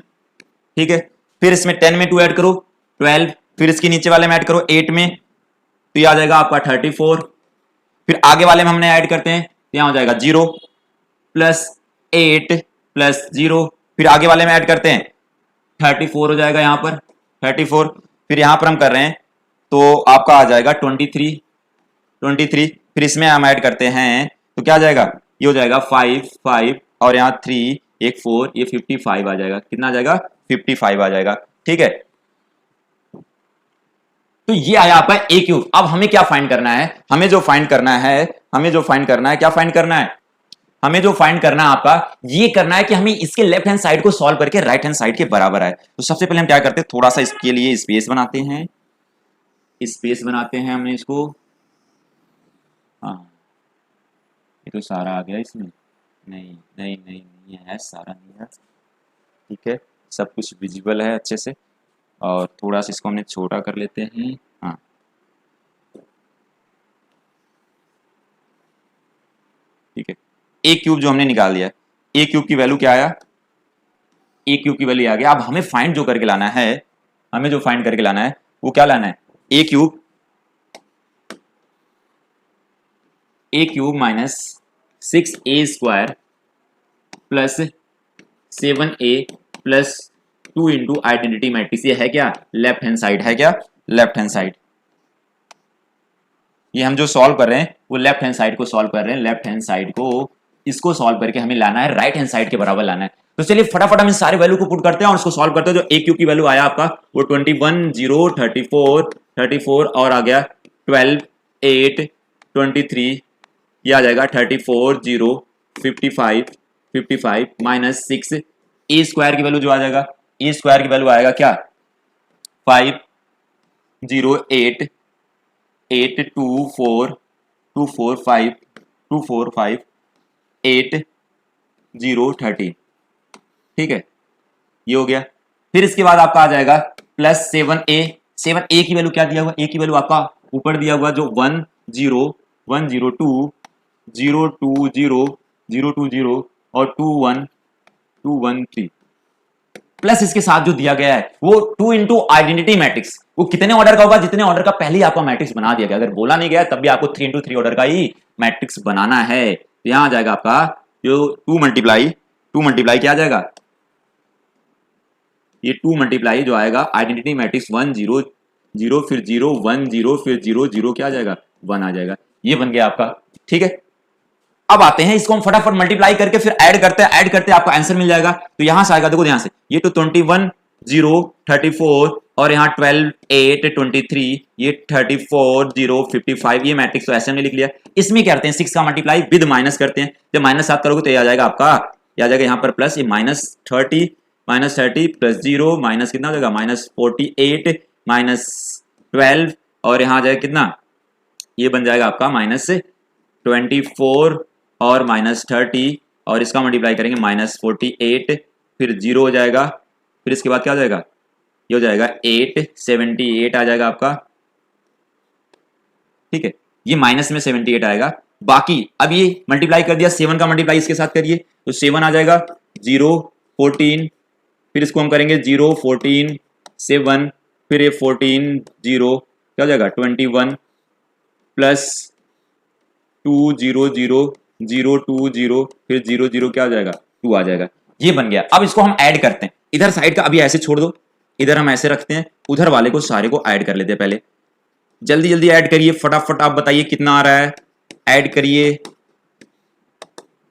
ठीक है, फिर इसमें 10 में 2 ऐड करो 12, फिर इसके नीचे वाले में ऐड करो 8 में, तो ये आ जाएगा आपका 34। फिर आगे वाले में हमने ऐड करते हैं तो यहां हो जाएगा 0 प्लस 8 प्लस 0, फिर आगे वाले में ऐड करते हैं 34 हो जाएगा यहां पर 34, फिर यहां पर हम कर रहे हैं तो आपका आ जाएगा 23, फिर इसमें हम ऐड करते हैं तो क्या आ जाएगा, ये हो जाएगा 5 और यहाँ 3 एक 4, ये 55 आ जाएगा, कितना आ जाएगा 55 आ जाएगा। ठीक है, तो ये आया आपका ए क्यूब। अब हमें क्या फाइंड करना है, हमें जो फाइंड करना है क्या फाइंड करना है, हमें जो फाइंड करना है आपका ये करना है कि हमें इसके लेफ्ट हैंड साइड को सॉल्व करके राइट हैंड साइड के बराबर आए। तो सबसे पहले हम क्या करते हैं, थोड़ा सा इसके लिए स्पेस बनाते हैं, हमने इसको, हाँ ये तो सारा आ गया इसमें, नहीं ये है सारा नहीं है। ठीक है, सब कुछ विजिबल है अच्छे से, और थोड़ा सा इसको हमने छोटा कर लेते हैं। हाँ ठीक है, ए क्यूब जो हमने निकाल दिया, ए क्यूब की वैल्यू क्या आया, ए क्यूब की वैल्यू आ गया। अब हमें फाइंड जो करके लाना है, वो क्या लाना है, A cube minus 6a square plus 7a plus 2 into identity matrix, ये है क्या लेफ्ट हैंड साइड, ये हम जो सॉल्व कर रहे हैं वो लेफ्ट हैंड साइड को सॉल्व कर रहे हैं, लेफ्ट हैंड साइड को इसको सॉल्व करके हमें लाना है राइट हैंड साइड के बराबर लाना है। तो चलिए फटाफट हम इस सारे वैल्यू को पुट करते हैं और उसको सॉल्व करते हैं। जो ए क्यूब की वैल्यू आया आपका वो 21 0 34 और आ गया 12 8 23, ये आ जाएगा 34 0 55 माइनस 6 ए स्क्वायर की वैल्यू जो आ जाएगा, ए स्क्वायर की वैल्यू आएगा क्या 5 08 8 2 4 2 4 5 2 4 5 8 0 30, ठीक है, ये हो गया। फिर इसके बाद आपका आ जाएगा प्लस 7a। 7a की वैल्यू क्या दिया हुआ, a की वैल्यू आपका ऊपर दिया हुआ जो 1 0 1 0 2 0 2 0 0 2 0 और 2 1 2 1 3, प्लस इसके साथ जो दिया गया है वो 2 इंटू आइडेंटिटी मैट्रिक्स, वो कितने ऑर्डर का होगा, जितने ऑर्डर का पहले ही आपका मैट्रिक्स बना दिया गया, अगर बोला नहीं गया तब भी आपको 3 इंटू 3 ऑर्डर का ही मैट्रिक्स बनाना है। तो यहां आ जाएगा आपका जो 2 मल्टीप्लाई क्या आ जाएगा, ये 2 मल्टीप्लाई जो आएगा आइडेंटिटी मैट्रिक्स 1 0 0 फिर 0 1 0 फिर 0 0 क्या आ जाएगा 1 आ जाएगा, ये बन गया आपका, ठीक है। अब आते हैं इसको हम फटाफट मल्टीप्लाई करके फिर ऐड करते हैं आपको आंसर मिल जाएगा। तो यहां से आएगा, देखो यहां से ये तो 21 0 34 और यहाँ 12 8 23, ये 34 0 55, ये मैट्रिक्स तो ऐसे हमने लिख लिया। इसमें क्या करते हैं 6 का मल्टीप्लाई विद माइनस करते हैं, जब माइनस 7 करोगे तो ये आ जाएगा आपका, ये आ जाएगा यहाँ पर प्लस, ये -30 प्लस 0 माइनस कितना हो जाएगा -48 -12 और यहाँ आ जाएगा कितना, ये बन जाएगा आपका -24 और -30 और इसका मल्टीप्लाई करेंगे -48, फिर 0 हो जाएगा, फिर इसके बाद क्या हो जाएगा, ये हो जाएगा 878 आ जाएगा आपका, ठीक है, ये माइनस में 78 आएगा। बाकी अब ये मल्टीप्लाई कर दिया, 7 का मल्टीप्लाई इसके साथ करिए तो 7 आ जाएगा 0 14, फिर इसको हम करेंगे 0 14 7, फिर ये 14 0 क्या हो जाएगा 21 प्लस 2 0 0 0 2 0 फिर 0 0 क्या हो जाएगा 2 आ जाएगा, ये बन गया। अब इसको हम ऐड करते हैं, इधर साइड का अभी ऐसे छोड़ दो, इधर हम ऐसे रखते हैं, उधर वाले को सारे को ऐड कर लेते हैं। पहले जल्दी जल्दी ऐड करिए, फटाफट आप बताइए कितना आ रहा है, ऐड करिए।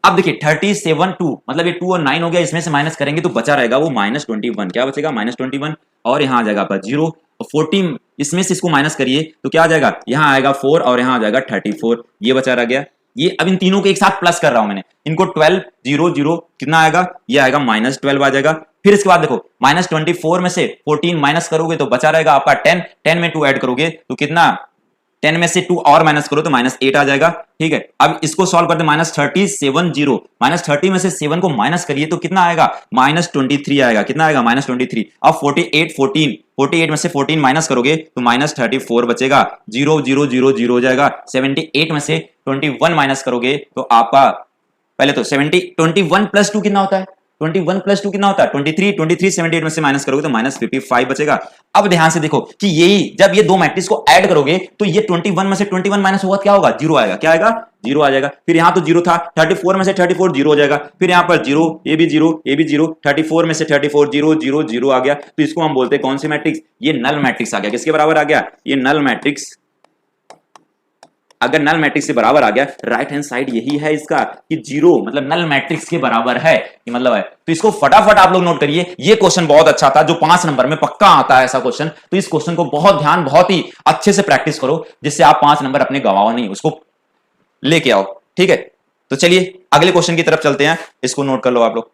अब देखिए 37 2 मतलब ये 2 और 9 हो गया, इसमें से माइनस करेंगे तो बचा रहेगा वो -21, क्या बचेगा -21 और यहाँ आ जाएगा आपका 0 और 14, इसमें से इसको माइनस करिए तो क्या आ जाएगा, यहाँ आएगा 4 और यहाँ आ जाएगा 34, ये बचा रह गया। ये अब इन तीनों को एक साथ प्लस कर रहा हूं मैंने, इनको 12 0 0 कितना आएगा, ये आएगा -12 आ जाएगा। फिर इसके बाद देखो -24 में से 14 माइनस करोगे तो बचा रहेगा आपका 10, 10 में 2 ऐड करोगे तो कितना, 10 में से 2 और माइनस करो तो -8 आ जाएगा, ठीक है। अब इसको सॉल्व करते -37 0 -30 में से 7 को माइनस करिए तो कितना आएगा -23 आएगा, कितना आएगा -23। अब 48 में से 14 माइनस करोगे तो -34 बचेगा, 0 0 0 0 हो जाएगा। 78 में से 21 माइनस करोगे तो आपका, पहले तो 21 प्लस 2 कितना होता है, 21 प्लस 2 कितना होता है 23 78 में से माइनस करोगे तो -55 बचेगा। अब ध्यान से देखो कि यही जब ये दो मैट्रिक्स को ऐड करोगे तो ये 21 में से 21 माइनस होगा क्या होगा, 0 आएगा, क्या आएगा 0 आ जाएगा। फिर यहां तो 0 था, 34 में से 34 0 हो जाएगा, फिर यहां पर 0 ये भी 0 ये भी 0, 34 में से 34 0 0 0 आ गया। तो इसको हम बोलते हैं कौन सी मैट्रिक्स, ये नल मैट्रिक्स आ गया। किसके बराबर आ गया, ये नल मैट्रिक्स। अगर नल मैट्रिक्स से बराबर आ गया, राइट हैंड साइड यही है इसका कि 0 मतलब नल मैट्रिक्स के बराबर है, ये मतलब है। तो इसको फटाफट आप लोग नोट करिए, ये क्वेश्चन बहुत अच्छा था जो 5 नंबर में पक्का आता है ऐसा क्वेश्चन। तो इस क्वेश्चन को बहुत ही अच्छे से प्रैक्टिस करो जिससे आप 5 नंबर अपने गवाओ नहीं, उसको लेके आओ, ठीक है। तो चलिए अगले क्वेश्चन की तरफ चलते हैं, इसको नोट कर लो आप लोग।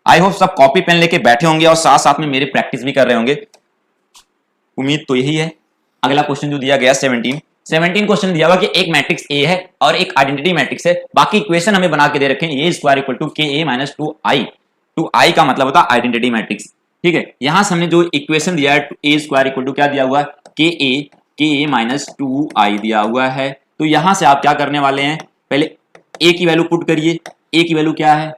आई होप सब कॉपी पेन लेके बैठे होंगे और साथ साथ में मेरी प्रैक्टिस भी कर रहे होंगे, उम्मीद तो यही है। अगला क्वेश्चन जो दिया गया 17 क्वेश्चन दिया हुआ कि एक मैट्रिक्स ए है और एक आइडेंटिटी मैट्रिक्स है, बाकी इक्वेशन हमें बना के दे रखे हैं, ए स्क्वायर इक्वल टू के ए माइनस 2i का मतलब होता है आइडेंटिटी मैट्रिक्स, ठीक है। यहां से हमने जो इक्वेशन दिया है ए स्क्वायर इक्वल टू क्या दिया हुआ है, के ए माइनस 2i दिया हुआ है। तो यहां से आप क्या करने वाले हैं, पहले ए की वैल्यू पुट करिए। ए की वैल्यू क्या है,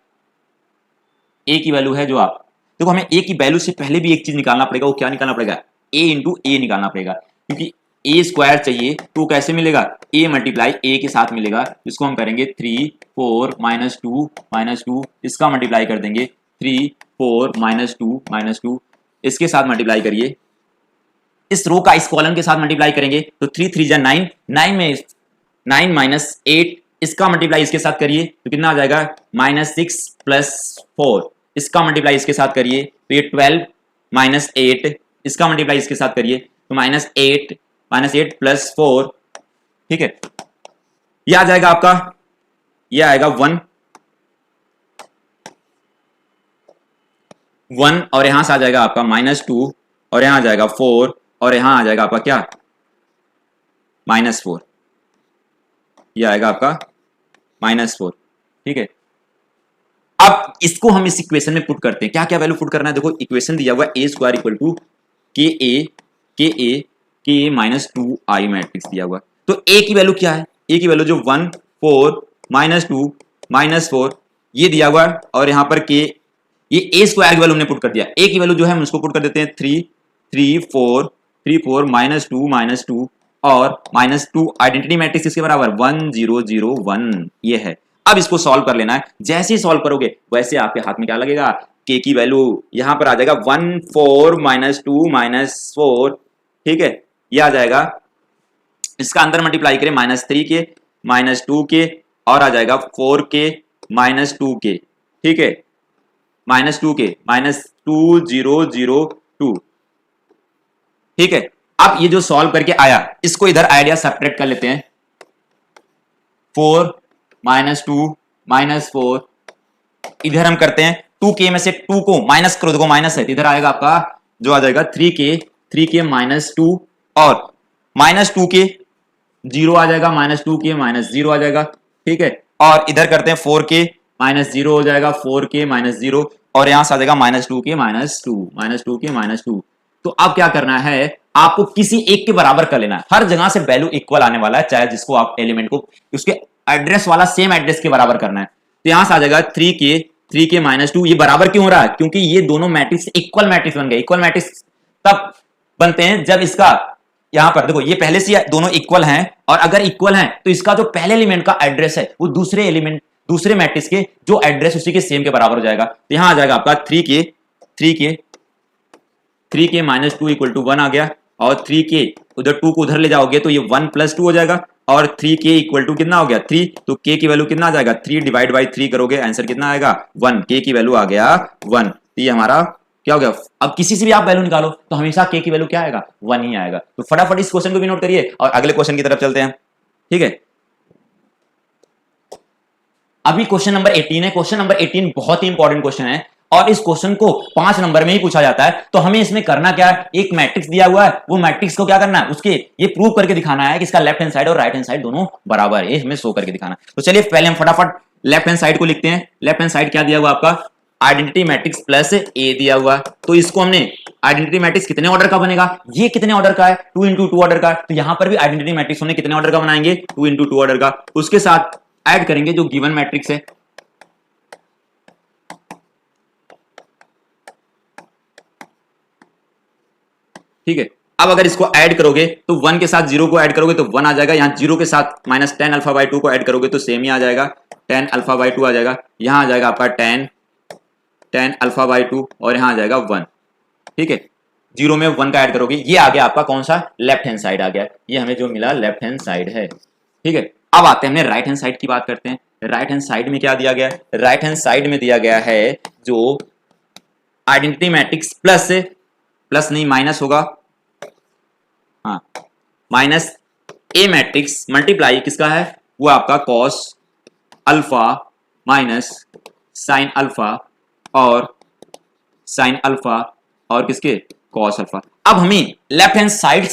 ए की वैल्यू है जो आप देखो, हमें ए की वैल्यू से पहले भी एक चीज निकालना पड़ेगा, वो क्या निकालना पड़ेगा, ए इंटू ए निकालना पड़ेगा, क्योंकि ए स्क्वायर चाहिए तो कैसे मिलेगा, ए मल्टीप्लाई ए के साथ मिलेगा। इसको हम करेंगे 3 4 -2 इसका मल्टीप्लाई कर देंगे 3 4 -2 इसके साथ मल्टीप्लाई करिए, इस रो का इस कॉलम के साथ मल्टीप्लाई करेंगे तो 3 3 जा 9, 9 में 9 -8 इसका मल्टीप्लाई इसके साथ करिए तो कितना आ जाएगा -6 + 4, इसका मल्टीप्लाई इसके साथ करिए तो ये 12 -8 इसका मल्टीप्लाई इसके साथ करिए तो -8 + 4, ठीक है। ये आ जाएगा आपका, ये आएगा 1 और यहां से आ जाएगा आपका -2 और यहां आ जाएगा 4 और यहां आ जाएगा आपका क्या -4, ये आएगा आपका -4। ठीक है, अब इसको हम इस इक्वेशन में पुट करते हैं। क्या क्या वैल्यू पुट करना है, देखो इक्वेशन दिया हुआ है a² इक्वल टू के ए -2 आई मैट्रिक्स दिया हुआ। तो a की वैल्यू क्या है, a की वैल्यू जो 1 4 -2 -4 ये दिया हुआ है, और यहां पर के ये a² की वैल्यू हमने पुट कर दिया। a की वैल्यू जो है हम उसको पुट कर देते हैं 3 3 4 3 4 -2 और -2 आइडेंटिटी मैट्रिक्स इसके बराबर 1 0 0 1 ये है। अब इसको सॉल्व कर लेना है। जैसे ही सॉल्व करोगे वैसे आपके हाथ में क्या लगेगा, के की वैल्यू यहां पर आ जाएगा 1 4 -2 -4। ठीक है, ये आ जाएगा, इसका अंदर मल्टीप्लाई करें -3 के -2 के और आ जाएगा 4 के -2 के। ठीक है, -2 के -2 0 0 2। ठीक है, अब ये जो सॉल्व करके आया इसको इधर आइडिया सब्ट्रैक्ट कर लेते हैं। 4 -2 -4 इधर हम करते हैं 2k में से 2 को माइनस करो, देखो माइनस है, इधर आएगा आपका जो आ जाएगा 3k -2 और -2 के 0 आ जाएगा, -2 के -0 आ जाएगा। ठीक है, और इधर करते हैं 4k -0 हो जाएगा, 4k -0 और यहां से आ जाएगा -2 के -2 के -2। तो अब क्या करना है, आपको किसी एक के बराबर कर लेना है। हर जगह से वैल्यू इक्वल आने वाला है, चाहे जिसको आप एलिमेंट को उसके एड्रेस वाला सेम एड्रेस के बराबर करना है। तो यहां से आ जाएगा 3k -2। ये बराबर क्यों हो रहा है, क्योंकि ये दोनों मैट्रिक्स इक्वल मैट्रिक्स बन गए। इक्वल मैट्रिक्स तब बनते हैं जब इसका यहां पर देखो ये पहले से दोनों इक्वल हैं, और अगर इक्वल हैं तो इसका जो पहले एलिमेंट का एड्रेस है वो दूसरे मैट्रिक्स के जो एड्रेस उसी के सेम के बराबर हो जाएगा। तो यहां आ जाएगा आपका 3k -2 इक्वल टू 1 आ गया, और 3k उधर 2 को उधर ले जाओगे तो ये 1 + 2 हो जाएगा, और 3k इक्वल टू कितना हो गया 3। तो k की वैल्यू कितना आ जाएगा, 3 डिवाइड बाई 3 करोगे आंसर कितना आएगा 1। k की वैल्यू आ गया 1। ये हमारा क्या हो गया। अब किसी से भी आप वैल्यू निकालो तो हमेशा k की वैल्यू क्या आएगा 1 ही आएगा। तो फटाफट इस क्वेश्चन को भी नोट करिए और अगले क्वेश्चन की तरफ चलते हैं। ठीक है, अभी क्वेश्चन नंबर 18 है। क्वेश्चन नंबर 18 बहुत ही इंपॉर्टेंट क्वेश्चन है, और इस क्वेश्चन को 5 नंबर में ही पूछा जाता है। तो हमें इसमें करना क्या है, एक मैट्रिक्स दिया हुआ है, वो मैट्रिक्स को क्या करना है, उसके ये प्रूव करके दिखाना है कि इसका लेफ्ट हैंड साइड और राइट हैंड साइड दोनों बराबर है, हमें शो करके दिखाना है। तो चलिए पहले हम फटाफट लेफ्ट हैंड साइड को लिखते हैं। लेफ्ट हैंड साइड क्या दिया हुआ आपका, आइडेंटिटी मैट्रिक्स प्लस ए दिया हुआ। तो इसको हमने आइडेंटिटी मैट्रिक्स कितने ऑर्डर का बनेगा, ये कितने ऑर्डर का है 2 × 2 ऑर्डर का। तो यहां पर भी आइडेंटिटी मैट्रिक्स हमने कितने ऑर्डर का बनाएंगे 2 × 2 ऑर्डर का। उसके साथ ऐड करेंगे जो गिवन मैट्रिक्स है। ठीक है, अब अगर इसको ऐड करोगे तो 1 के साथ 0 को ऐड करोगे तो 1 आ जाएगा, यहां 0 के साथ -10 α/2 को ऐड करोगे तो सेम ही आ जाएगा, 10 α/2 आ जाएगा। यहां आ जाएगा आपका 10 α/2 और यहां आ जाएगा 1। ठीक है, 0 में 1 का ऐड करोगे, ये आ गया आपका कौन सा लेफ्ट हैंड साइड आ गया, ये हमें जो मिला लेफ्ट हैंड साइड है। ठीक है, अब आते हैं हमने राइट हैंड साइड की बात करते हैं। राइट हैंड साइड में क्या दिया गया है, राइट हैंड साइड में दिया गया है जो आइडेंटिटी मैट्रिक्स प्लस नहीं माइनस होगा, हाँ माइनस ए मैट्रिक्स मल्टीप्लाई किसका है, वो आपका cos alpha minus sine alpha और साइन अल्फा और किसके कॉस अल्फा। अब हमें लेफ्ट हैंड साइड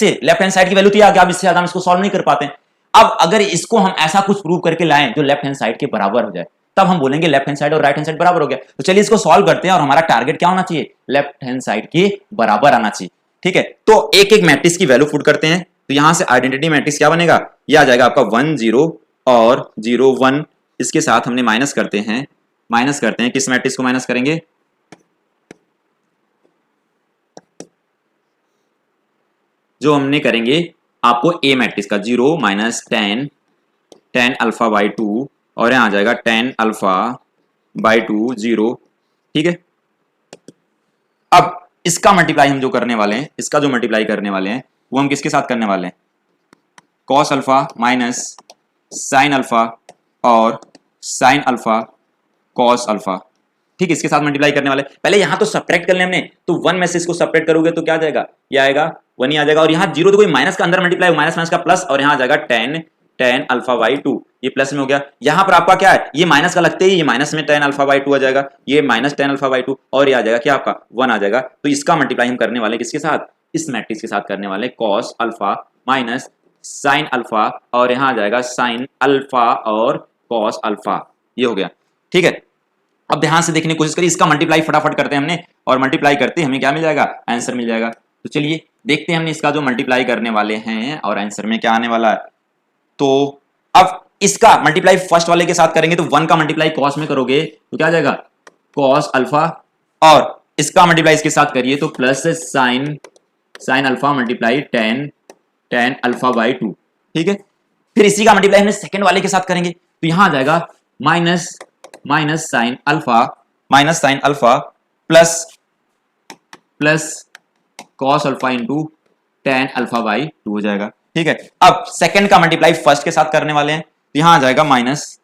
की वैल्यू थी आगे, अब इससे ज्यादा हम इसको सॉल्व नहीं कर पाते। अब अगर इसको हम ऐसा कुछ प्रूव करके लाएं जो लेफ्ट हैंड साइड के बराबर हो जाए, तब हम बोलेंगे लेफ्ट हैंड साइड और राइट हैंड साइड बराबर हो गया। तो चलिए इसको सॉल्व करते हैं, और हमारा टारगेट क्या होना चाहिए, लेफ्ट हैंड साइड के बराबर आना चाहिए। ठीक है, तो एक एक मैट्रिक्स की वैल्यू पुट करते हैं। तो यहां से आइडेंटिटी मैट्रिक्स क्या बनेगा, ये आ जाएगा आपका 1 0 और 0 1। इसके साथ हमने माइनस करते हैं किस मैट्रिक्स को माइनस करेंगे, जो हमने करेंगे आपको ए मैट्रिक्स का 0 -10 α/2 और यहां आ जाएगा 10 α/2 0। ठीक है, अब इसका मल्टीप्लाई हम जो करने वाले हैं, इसका जो मल्टीप्लाई करने वाले हैं वो हम किसके साथ करने वाले हैं, cos alpha minus sine alpha और साइन अल्फा कॉस अल्फा। ठीक, इसके साथ मल्टीप्लाई करने वाले। पहले यहां तो सब्ट्रैक्ट कर लें हमने, तो 1 में से इसको सब्ट्रैक्ट करोगे तो क्या आ जाएगा, ये आएगा 1 ही आ जाएगा। और यहाँ 0 तो कोई माइनस का अंदर मल्टीप्लाई, माइनस का प्लस, और यहाँ आ जाएगा 10 टेन अल्फा बाई टू, ये प्लस में हो गया। यहां पर आपका क्या है, ये माइनस का लगते ही ये माइनस में टेन अल्फा बाई टू आ जाएगा, ये minus tan alpha by two, और ये आ जाएगा क्या आपका 1 आ जाएगा। तो इसका मल्टीप्लाई हम करने वाले किसके साथ, इस मैट्रिक्स के साथ करने वाले, cos alpha minus sine alpha, और यहां आ जाएगा साइन अल्फा और कॉस अल्फा, ये हो गया। ठीक है, अब ध्यान से देखने की कोशिश करिए, इसका मल्टीप्लाई फटाफट करते हैं हमने, और मल्टीप्लाई करते हमें क्या मिल जाएगा, आंसर मिल जाएगा। तो चलिए देखते हैं हमने इसका जो मल्टीप्लाई करने वाले हैं और आंसर में क्या आने वाला है। तो अब इसका मल्टीप्लाई फर्स्ट वाले के साथ करेंगे, तो 1 का मल्टीप्लाई कॉस में करोगे तो क्या आ जाएगा, कॉस अल्फा, और इसका मल्टीप्लाई इसके साथ करिए तो plus sine alpha multiply tan alpha by two. ठीक है, फिर इसी का मल्टीप्लाई हमने सेकंड वाले के साथ करेंगे, तो यहां आ जाएगा minus sine alpha plus cos alpha into tan alpha by two हो जाएगा। ठीक है, अब सेकंड का मल्टीप्लाई फर्स्ट के साथ करने वाले हैं, तो यहां आ जाएगा minus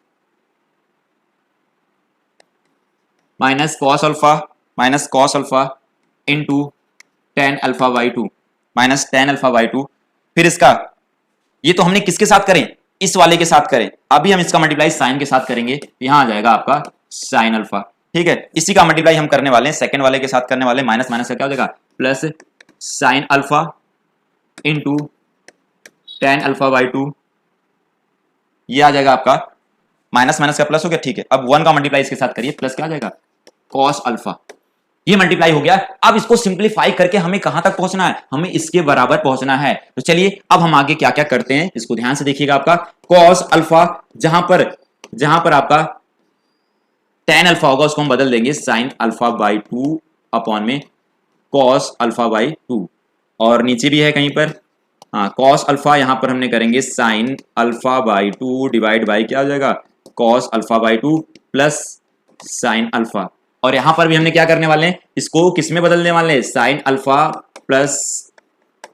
cos alpha into tan alpha by two, minus tan alpha by two. फिर इसका, ये तो हमने किसके साथ करें, इस वाले के साथ करें, अभी हम इसका मल्टीप्लाई साइन के साथ करेंगे, तो यहां आ जाएगा आपका साइन अल्फा। ठीक है, इसी का मल्टीप्लाई हम करने वाले हैं सेकंड वाले के साथ करने वाले, माइनस माइनस का क्या हो जाएगा, plus sine alpha into tan alpha by two, ये आ जाएगा आपका माइनस माइनस का प्लस हो गया। ठीक है, अब 1 का मल्टीप्लाई इसके साथ करिए, प्लस क्या आ जाएगा, कॉस अल्फा, ये मल्टीप्लाई हो गया। अब इसको सिंप्लीफाई करके हमें कहां तक पहुंचना है, हमें इसके बराबर पहुंचना है। तो चलिए अब हम आगे क्या क्या करते हैं, इसको ध्यान से देखिएगा। आपका कॉस अल्फा, जहां पर आपका टेन अल्फा होगा उसको हम बदल देंगे sine alpha by two upon में कॉस अल्फा बाई टू, और नीचे भी है कहीं पर, हाँ कॉस अल्फा, यहां पर हमने करेंगे sine alpha by two divide by क्या हो जाएगा, cos alpha by two plus sine alpha, और यहां पर भी हमने क्या करने वाले हैं, इसको किस में बदलने वाले हैं, sine alpha plus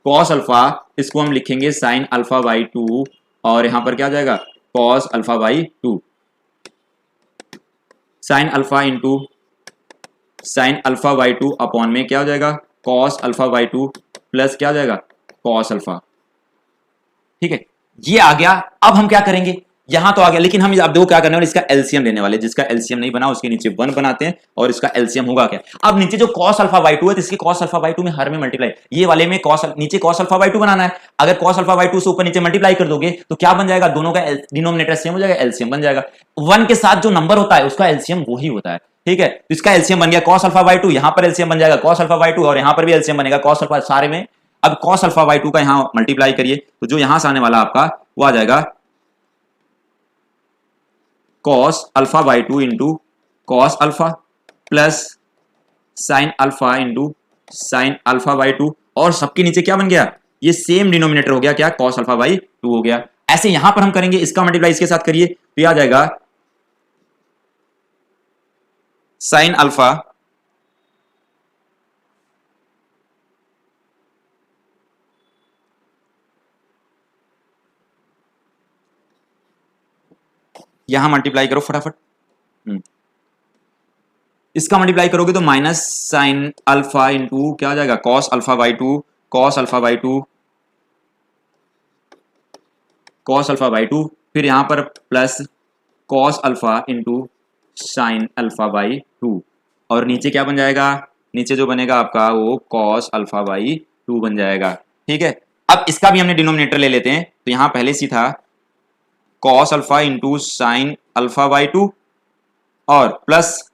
cos alpha, इसको हम लिखेंगे साइन अल्फा बाई टू, और यहां पर क्या आ जाएगा, cos alpha by two, sine alpha into sine alpha by two upon में क्या हो जाएगा, cos alpha by two plus क्या हो जाएगा, कॉस अल्फा। ठीक है, ये आ गया। अब हम क्या करेंगे, यहां तो आ गया, लेकिन हम अब देखो क्या करने वाले, इसका एलसीएम लेने वाले, जिसका एलसीएम नहीं बना उसके नीचे 1 बनाते हैं, और इसका एलसीएम होगा क्या, अब नीचे जो cos अल्फा बाई टू है, तो इसके cos अल्फा बाई टू में हर में मल्टीप्लाई, ये वाले में नीचे cos अल्फा बाई टू बनाना है। अगर cos अल्फा बाई टू से ऊपर नीचे मल्टीप्लाई कर दोगे तो क्या बन जाएगा, दोनों का डिनोमिनेटर सेम हो जाएगा, एलसीएम बन जाएगा। 1 के साथ जो नंबर होता है उसका एलसीएम वही होता है। ठीक है, तो इसका एलसीएम बन गया cos अल्फा बाई टू, यहां पर एलसीएम बन जाएगा cos अल्फा बाई टू, और यहां पर भी एलसीएम बनेगा cos अल्फा, सारे में। अब cos अल्फा बाई टू का यहां मल्टीप्लाई करिए, तो जो यहां से आने वाला आपका वो आ जाएगा cos alpha by two into cos alpha plus sine alpha into sine alpha by two, और सबके नीचे क्या बन गया, ये सेम डिनोमिनेटर हो गया क्या, cos अल्फा बाई टू हो गया। ऐसे यहां पर हम करेंगे, इसका मल्टीप्लाई इसके साथ करिए तो आ जाएगा साइन अल्फा यहां मल्टीप्लाई करो फटाफट, इसका मल्टीप्लाई करोगे तो माइनस साइन अल्फा इंटू क्या आ जाएगा, cos alpha by two, cos alpha by two, cos alpha by two, फिर यहां पर plus cos alpha into sine alpha by two, और नीचे क्या बन जाएगा, नीचे जो बनेगा आपका वो कॉस अल्फा बाई टू बन जाएगा। ठीक है, अब इसका भी हमने डिनोमिनेटर ले लेते हैं, तो यहां पहले से था cos alpha into sine alpha by two, और प्लस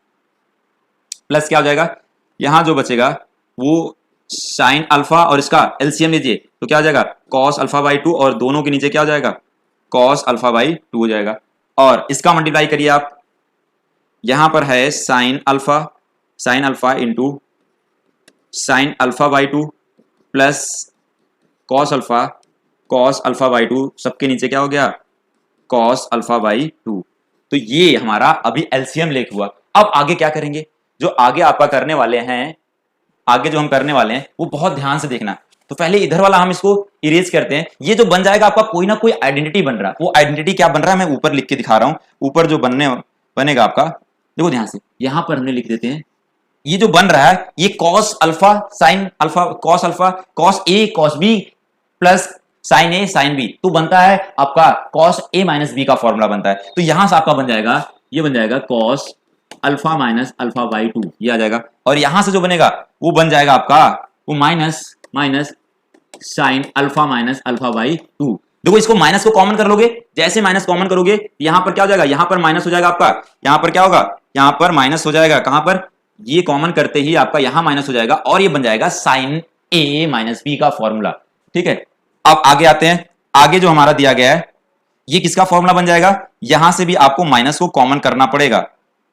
क्या हो जाएगा, यहां जो बचेगा वो साइन अल्फा, और इसका एलसीएम लीजिए तो क्या हो जाएगा, कॉस अल्फा बाई टू, और दोनों के नीचे क्या हो जाएगा, कॉस अल्फा बाई टू हो जाएगा, और इसका मल्टीप्लाई करिए आप, यहां पर है sine alpha into sine alpha by two plus cos alpha by two, सबके नीचे क्या हो गया, कॉस अल्फा बाई टू। तो ये हमारा अभी एलसीएम लेके हुआ। अब आगे क्या करेंगे, जो आगे आपका करने वाले हैं, आगे जो हम करने वाले हैं वो बहुत ध्यान से देखना। तो पहले इधर वाला हम इसको इरेज करते हैं, ये जो बन जाएगा आपका कोई ना कोई आइडेंटिटी बन रहा है, वो आइडेंटिटी क्या बन रहा है मैं ऊपर लिख के दिखा रहा हूं। ऊपर जो बनेगा आपका, देखो ध्यान से, यहां पर हमने लिख देते हैं, ये जो बन रहा है ये cos alpha sine alpha, cos alpha, cos A cos B plus sine A sine B, तो बनता है आपका कॉस ए माइनस बी का फॉर्मूला बनता है। तो यहां से आपका बन जाएगा, ये बन जाएगा cos alpha minus alpha by 2, ये आ जाएगा। और यहां से जो बनेगा वो बन जाएगा आपका वो minus minus sine alpha minus alpha by 2। देखो इसको माइनस को कॉमन कर लोगे, जैसे माइनस कॉमन करोगे यहां पर क्या हो जाएगा, यहां पर माइनस हो जाएगा आपका, यहां पर क्या होगा, यहां पर माइनस हो जाएगा, कहां पर, ये कॉमन करते ही आपका यहां माइनस हो जाएगा और ये बन जाएगा साइन ए माइनस बी का फॉर्मूला। ठीक है, अब आगे आते हैं। आगे जो हमारा दिया गया है ये किसका फॉर्मूला बन जाएगा, यहां से भी आपको माइनस को कॉमन करना पड़ेगा।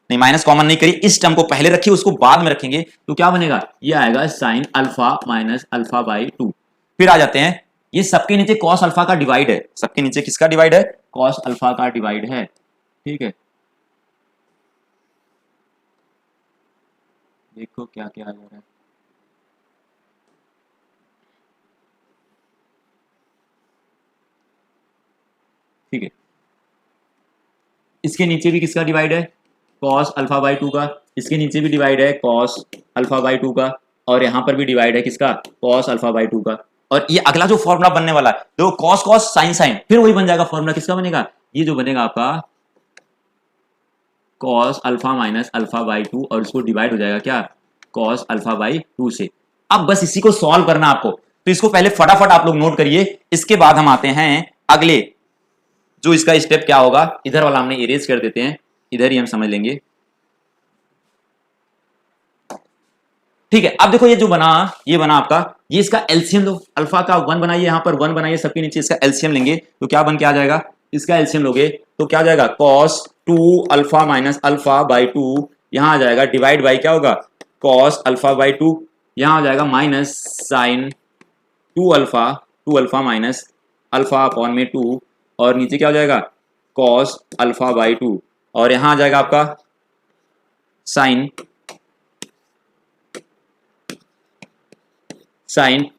नहीं, माइनस कॉमन नहीं करिए, इस टर्म को पहले रखिए उसको बाद में रखेंगे, तो क्या बनेगा, ये आएगा sine alpha minus alpha by 2। फिर आ जाते हैं, ये सबके नीचे कॉस अल्फा का डिवाइड है, सबके नीचे किसका डिवाइड है, कॉस अल्फा का डिवाइड है। ठीक है, देखो क्या क्या आ जा रहा है। ठीक है, इसके नीचे भी किसका डिवाइड है, कॉस अल्फा बाई 2 का, इसके नीचे भी डिवाइड है कॉस अल्फा बाई 2 का, और यहां पर भी डिवाइड है किसका, कॉस अल्फा बाई 2 का। और ये अगला जो फॉर्मूला बनने वाला है, तो कॉस कॉस साइन साइन, फिर वही बन जाएगा फॉर्मूला, किसका बनेगा, ये जो बनेगा आपका cos alpha minus alpha by 2, और इसको डिवाइड हो जाएगा क्या, कॉस अल्फा बाई 2 से। अब बस इसी को सॉल्व करना आपको, तो इसको पहले फटाफट आप लोग नोट करिए, इसके बाद हम आते हैं अगले, जो इसका स्टेप क्या होगा, इधर वाला हमने इरेज कर देते हैं, इधर ही हम समझ लेंगे। ठीक है, अब देखो ये जो बना, ये बना आपका, ये इसका एलसीएम लो, अल्फा का 1 बनाइए, यहां पर 1 बनाइए, सबके नीचे इसका एलसीएम लेंगे, तो क्या बन के आ जाएगा, इसका एलसीएम लोगे तो क्या आ जाएगा, cos 2 alpha minus alpha by 2, यहां आ जाएगा डिवाइड बाई क्या होगा, कॉस अल्फा बाई 2, यहां आ जाएगा minus sine 2 alpha minus alpha upon में 2, और नीचे क्या हो जाएगा, कॉस अल्फा बाई 2, और यहां आ जाएगा आपका sine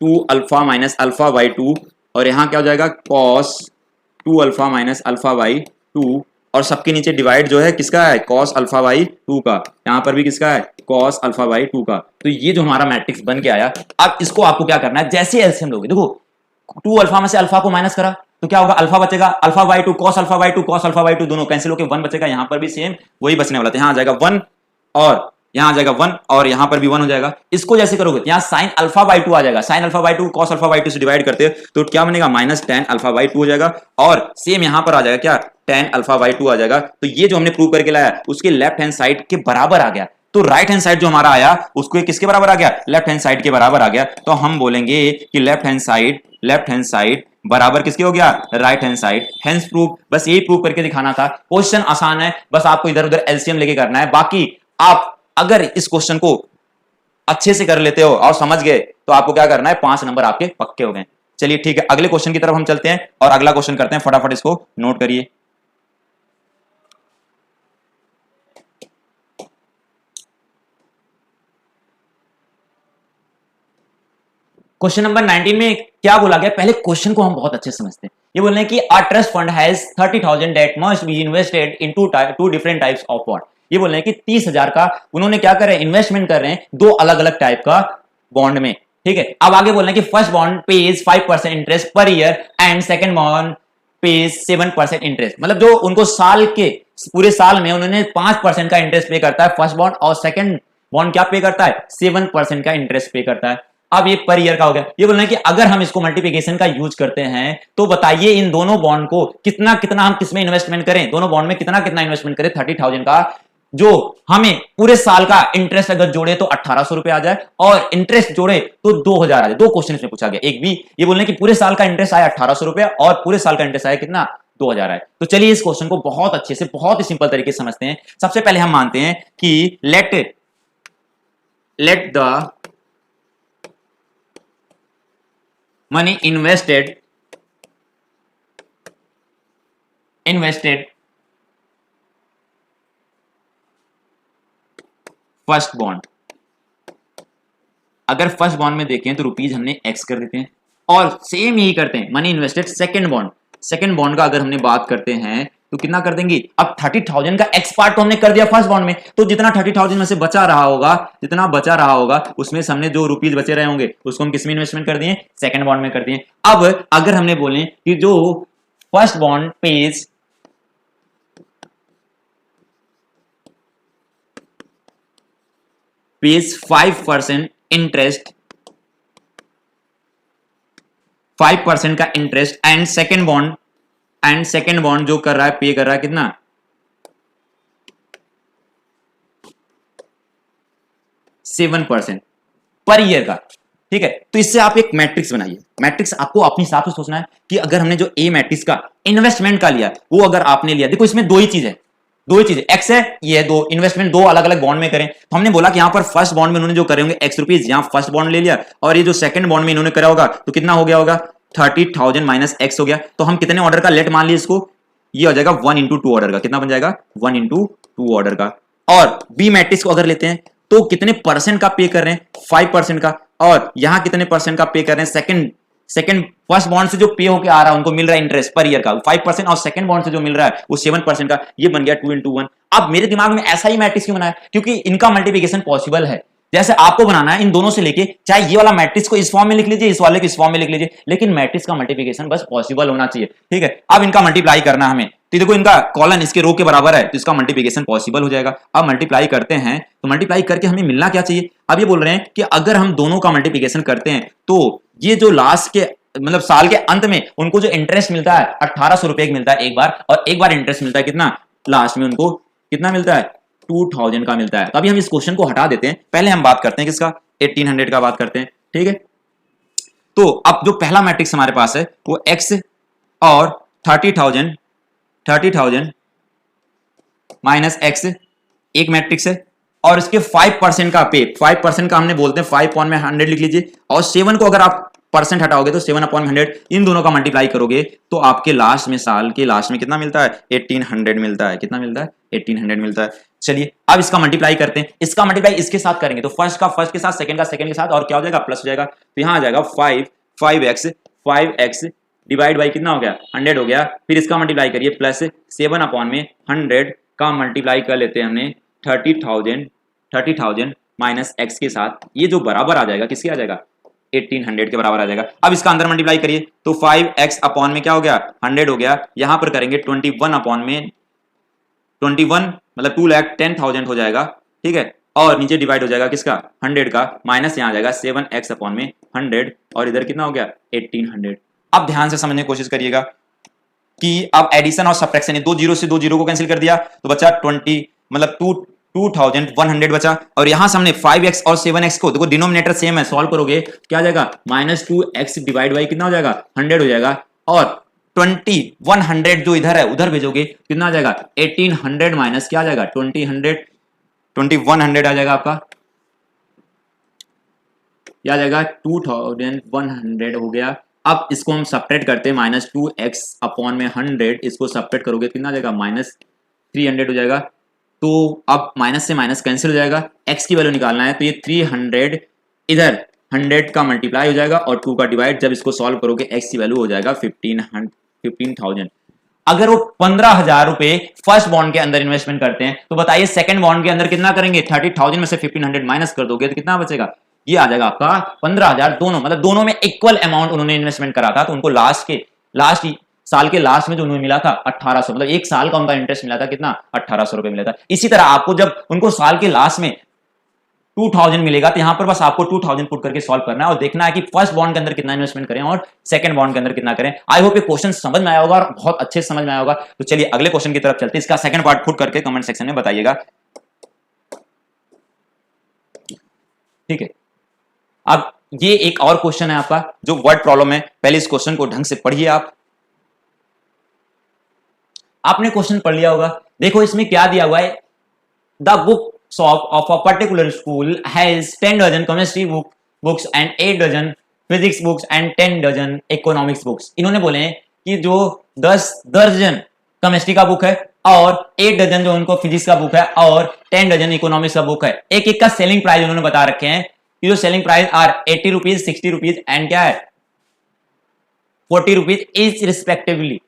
2 alpha minus alpha by 2, और यहां क्या हो जाएगा, cos 2 alpha minus alpha by 2, और सबके नीचे डिवाइड जो है किसका है, कॉस अल्फा बाई 2 का, यहां पर भी किसका है, कॉस अल्फा बाई 2 का। तो ये जो हमारा मैट्रिक्स बन के आया, अब इसको आपको क्या करना है, जैसे एलसीएम लोगे, देखो 2 अल्फा में से अल्फा को माइनस करा तो क्या होगा, अल्फा बचेगा, alpha by 2 cos alpha by 2 cos alpha by 2 दोनों कैंसिल होकर 1 बचेगा, यहां पर भी सेम वही बचने वाला था, यहां आ जाएगा 1 और यहां आ जाएगा 1 और यहां पर भी 1 हो जाएगा। इसको जैसे करोगे यहां साइन अल्फा बाई 2 आ जाएगा, sine alpha by 2 cos alpha by 2 से डिवाइड करते हैं तो क्या बनेगा, माइनस टेन अल्फा बाई 2 हो जाएगा, और सेम यहां पर आ जाएगा क्या, टेन अल्फा बाई 2 आ जाएगा। तो ये जो हमने प्रूव करके लाया उसके लेफ्ट हैंड साइड के बराबर आ गया, तो राइट हैंड साइड जो हमारा आया उसको किसके बराबर आ गया, लेफ्ट हैंड साइड के बराबर आ गया। तो हम बोलेंगे कि लेफ्ट हैंड साइड बराबर किसके हो गया, right hand side, hence prove. बस यही प्रूव करके दिखाना था, क्वेश्चन आसान है, बस आपको इधर उधर एलसीएम लेके करना है। बाकी आप अगर इस क्वेश्चन को अच्छे से कर लेते हो और समझ गए तो आपको क्या करना है, 5 नंबर आपके पक्के हो गए। चलिए ठीक है, अगले क्वेश्चन की तरफ हम चलते हैं और अगला क्वेश्चन करते हैं, फटाफट इसको नोट करिए। क्वेश्चन नंबर 19 में क्या बोला गया, पहले क्वेश्चन को हम बहुत अच्छे से समझते हैं। ये बोल रहे हैं कि a trust fund has 30,000 that must be invested in two different types of bond. ये बोल रहे हैं कि 30,000 का उन्होंने क्या कर रहे हैं, इन्वेस्टमेंट कर रहे हैं 2 अलग अलग टाइप का बॉन्ड में। ठीक है, अब आगे बोल रहे हैं कि first bond page 5% interest per year and second bond page 7% interest, मतलब जो उनको साल के पूरे साल में उन्होंने 5% का इंटरेस्ट पे करता है फर्स्ट बॉन्ड, और सेकंड बॉन्ड क्या पे करता है, 7% का इंटरेस्ट पे करता है। अब ये पर ईयर का हो गया। ये बोल रहे हैं कि अगर हम इसको मल्टीप्लिकेशन का यूज करते हैं तो बताइए इन दोनों बॉन्ड को कितना कितना हम किसमें इन्वेस्टमेंट करें, दोनों बॉन्ड में कितना कितना इन्वेस्टमेंट करें 30,000 का, जो हमें पूरे साल का इंटरेस्ट अगर जोड़े तो 1800 रुपए आ जाए और इंटरेस्ट जोड़े तो 2000 आ जाए। 2 क्वेश्चन इसमें पूछा गया, एक भी ये बोल रहे हैं कि पूरे साल का इंटरेस्ट आया 1800 रुपए और पूरे साल का इंटरेस्ट आया कितना, 2000 आए। तो चलिए इस क्वेश्चन को बहुत अच्छे से बहुत ही सिंपल तरीके से समझते हैं। सबसे पहले हम मानते हैं कि let the money invested first bond, अगर फर्स्ट बॉन्ड में देखें तो रुपीज हमने एक्स कर देते हैं, और सेम यही करते हैं मनी इन्वेस्टेड सेकंड बॉन्ड का अगर हमने बात करते हैं तो कितना कर देंगे, अब 30,000 का एक्स पार्ट तो हमने कर दिया फर्स्ट बॉन्ड में, तो जितना 30,000 में से बचा रहा होगा, जितना बचा रहा होगा उसमें से हमने जो रुपीज बचे रहे होंगे उसको हम किस में इन्वेस्टमेंट कर दिए, सेकंड बॉन्ड में कर दिए। अब अगर हमने बोले कि जो फर्स्ट बॉन्ड पेज 5% इंटरेस्ट, 5% का इंटरेस्ट, एंड सेकंड बॉन्ड जो कर रहा है पे कर रहा है कितना, 7% पर ईयर का। ठीक है, तो इससे आप एक मैट्रिक्स बनाइए। मैट्रिक्स आपको अपने हिसाब से सोचना है कि अगर हमने जो ए मैट्रिक्स का इन्वेस्टमेंट का लिया वो अगर आपने लिया, देखो इसमें दो ही चीज है, एक्स है, ये है दो इन्वेस्टमेंट, दो अलग अलग बॉन्ड में करें। तो हमने बोला कि यहां पर फर्स्ट बॉन्ड में इन्होंने जो करे होंगे एक्स रुपीज, यहां फर्स्ट बॉन्ड ले लिया, और ये जो सेकंड बॉन्ड में इन्होंने करा होगा तो कितना हो गया होगा, 30,000 माइनस एक्स हो गया। तो हम कितने ऑर्डर का लेट मान लिए इसको, ये हो जाएगा 1 into 2 ऑर्डर का, कितना बन जाएगा 1 into 2 ऑर्डर का। और बी मैट्रिक्स को अगर लेते हैं तो कितने परसेंट का पे कर रहे हैं, 5% का, और यहां कितने परसेंट का पे कर रहे हैं, सेकंड फर्स्ट बॉन्ड से जो पे होके आ रहा है उनको मिल रहा है इंटरेस्ट पर ईयर का 5%, और सेकंड बॉन्ड से जो मिल रहा है वो 7% का, ये बन गया 2 into 1। अब मेरे दिमाग में ऐसा ही मैट्रिक्स क्यों बनाया, क्योंकि इनका मल्टीप्लिकेशन पॉसिबल है। जैसे आपको बनाना है इन दोनों से लेके, चाहे ये वाला मैट्रिक्स को इस फॉर्म में लिख लीजिए, इस वाले को इस फॉर्म में लिख लीजिए, लेकिन मैट्रिक्स का मल्टीप्लिकेशन बस पॉसिबल होना चाहिए। ठीक है, अब इनका मल्टीप्लाई करना हमें, तो देखो इनका कॉलन इसके रो के बराबर है तो इसका मल्टीप्लिकेशन पॉसिबल हो जाएगा। अब मल्टीप्लाई करते हैं तो मल्टीप्लाई करके हमें मिलना क्या चाहिए, अब ये बोल रहे हैं कि अगर हम दोनों का मल्टीप्लिकेशन करते हैं तो ये जो लास्ट के मतलब साल के अंत में उनको जो इंटरेस्ट मिलता है 1800 रुपए मिलता है एक बार, और एक बार इंटरेस्ट मिलता है कितना, लास्ट में उनको कितना मिलता है, 2000 का मिलता है। तो अभी हम इस क्वेश्चन को हटा देते हैं, पहले हम बात करते हैं किसका, 1800 का बात करते हैं। ठीक है, तो अब जो पहला मैट्रिक्स हमारे पास है वो एक्स और 30,000 माइनस एक्स एक मैट्रिक्स है, और इसके 5% का पे, 5% का हमने बोलते हैं 5/100 लिख लीजिए, और 7 को अगर आप परसेंट हटाओगे तो 7/100, इन दोनों का मल्टीप्लाई करोगे तो आपके लास्ट में, साल के लास्ट में कितना मिलता है, 1800 मिलता है। कितना मिलता है, 1800 मिलता है। चलिए अब इसका मल्टीप्लाई करते हैं, इसका मल्टीप्लाई इसके साथ करेंगे तो फर्स्ट का फर्स्ट के साथ, सेकंड का सेकंड के साथ, और क्या हो जाएगा, प्लस हो जाएगा। तो यहां आ जाएगा 5x डिवाइड बाई कितना हो गया, 100 हो गया। फिर इसका मल्टीप्लाई करिए प्लस 7/100 का मल्टीप्लाई कर लेते हैं हमने 30,000 माइनस एक्स के साथ, ये जो बराबर आ जाएगा किसके आ जाएगा, 1800 के बराबर आ जाएगा। अब इसका अंदर मल्टीप्लाई करिए तो 5x अपॉन में क्या हो गया, 100 हो गया। यहां पर करेंगे 21 अपॉन में 21 मतलब 2,10,000 हो जाएगा। ठीक है, और नीचे डिवाइड हो जाएगा किसका, 100 का, माइनस यहां आ जाएगा 7x अपॉन में 100, और इधर कितना हो गया 1800। अब ध्यान से समझने की कोशिश करिएगा कि अब एडिशन और सब्ट्रैक्शन, दो जीरो से दो जीरो को कैंसिल कर दिया तो बचा 20 मतलब 2100 बचा, और यहां से हमने 5x और 7x को, देखो डिनोमिनेटर सेम है, सॉल्व करोगे क्या जाएगा, -2x डिवाइड बाई कितना हो जाएगा, 100 हो जाएगा, और 2100 जो इधर है उधर भेजोगे कितना आ जाएगा, 1800 माइनस क्या आ जाएगा, 2100 आ जाएगा आपका, क्या आ जाएगा 2100 हो गया। अब इसको हम सब्ट्रैक्ट करते हैं, -2x अपॉन में 100, इसको सब्ट्रैक्ट करोगे कितना आ जाएगा, -300 हो जाएगा। तो अब माइनस से माइनस कैंसिल हो जाएगा, x की वैल्यू निकालना है तो ये 300 इधर 100 का मल्टीप्लाई हो जाएगा और 2 का डिवाइड, जब इसको सॉल्व करोगे x की वैल्यू हो जाएगा 15,000। अगर वो 15,000 रुपए फर्स्ट बॉन्ड के अंदर इन्वेस्टमेंट करते हैं तो बताइए सेकंड बॉन्ड के अंदर कितना करेंगे, 30,000 में से 1500 माइनस कर दोगे तो कितना बचेगा, ये आ जाएगा आपका 15,000। दोनों मतलब दोनों में इक्वल अमाउंट उन्होंने इन्वेस्टमेंट करा था, तो उनको लास्ट साल के लास्ट में जो उन्हें मिला था 1800, मतलब एक साल का उनका इंटरेस्ट मिला था कितना, 1800 रुपए मिला था। इसी तरह आपको जब उनको साल के लास्ट में 2000 मिलेगा तो यहां पर बस आपको 2000 पुट करके सॉल्व करना है और देखना है कि फर्स्ट बॉन्ड के अंदर कितना इन्वेस्टमेंट करें और सेकंड बॉन्ड के अंदर कितना करें। आई होप ये क्वेश्चन समझ में आया होगा और बहुत अच्छे से समझ में आया होगा। तो चलिए अगले क्वेश्चन की तरफ चलते हैं, इसका सेकंड पार्ट पुट करके कमेंट सेक्शन में बताइएगा। ठीक है, अब ये एक और क्वेश्चन है आपका जो वर्ड प्रॉब्लम है। पहले इस क्वेश्चन को ढंग से पढ़िए। आपने क्वेश्चन पढ़ लिया होगा। देखो इसमें क्या दिया हुआ है, the book shop of a particular school has 10 dozen chemistry books and 8 dozen physics books and 10 dozen economics books. इन्होंने बोले हैं कि जो 10 दर्जन केमिस्ट्री का बुक है और 8 डजन जो उनको फिजिक्स का बुक है और 10 डजन इकोनॉमिक्स का बुक है। एक एक का सेलिंग प्राइस उन्होंने बता रखे हैं कि जो selling price are 80 rupees, 60 rupees and क्या है 40 रुपीज इच रिस्पेक्टिवली।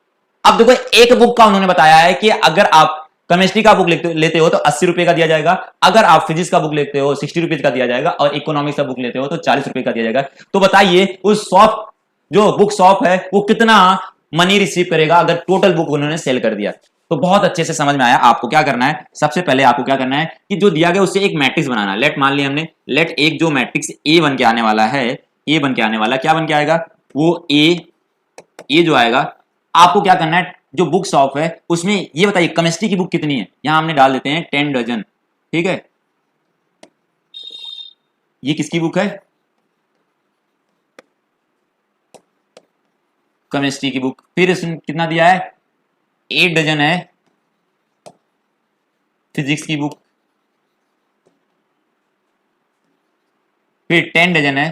अब देखो एक बुक का उन्होंने बताया है कि अगर आप केमिस्ट्री का बुक लेते हो तो 80 रुपए का दिया जाएगा, अगर आप फिजिक्स का बुक लेते हो 60 रुपीज का दिया जाएगा, और इकोनॉमिक्स का बुक लेते हो तो 40 रुपए का दिया जाएगा। तो बताइए उस शॉप, जो बुक शॉप है, वो कितना मनी रिसीव करेगा अगर टोटल बुक उन्होंने सेल कर दिया। तो बहुत अच्छे से समझ में आया। आपको क्या करना है, सबसे पहले आपको क्या करना है कि जो दिया गया उससे एक मैट्रिक्स बनाना है। लेट मान लिया हमने, लेट एक जो मैट्रिक्स ए बन के आने वाला है, ए बन के आने वाला, क्या बन के आएगा, वो ए जो आएगा, आपको क्या करना है, जो बुक शॉप है उसमें ये बताइए केमिस्ट्री की बुक कितनी है, यहां हमने डाल देते हैं 10 डजन। ठीक है, ये किसकी बुक है, केमिस्ट्री की बुक। फिर इसमें कितना दिया है, 8 डजन है फिजिक्स की बुक, फिर 10 डजन है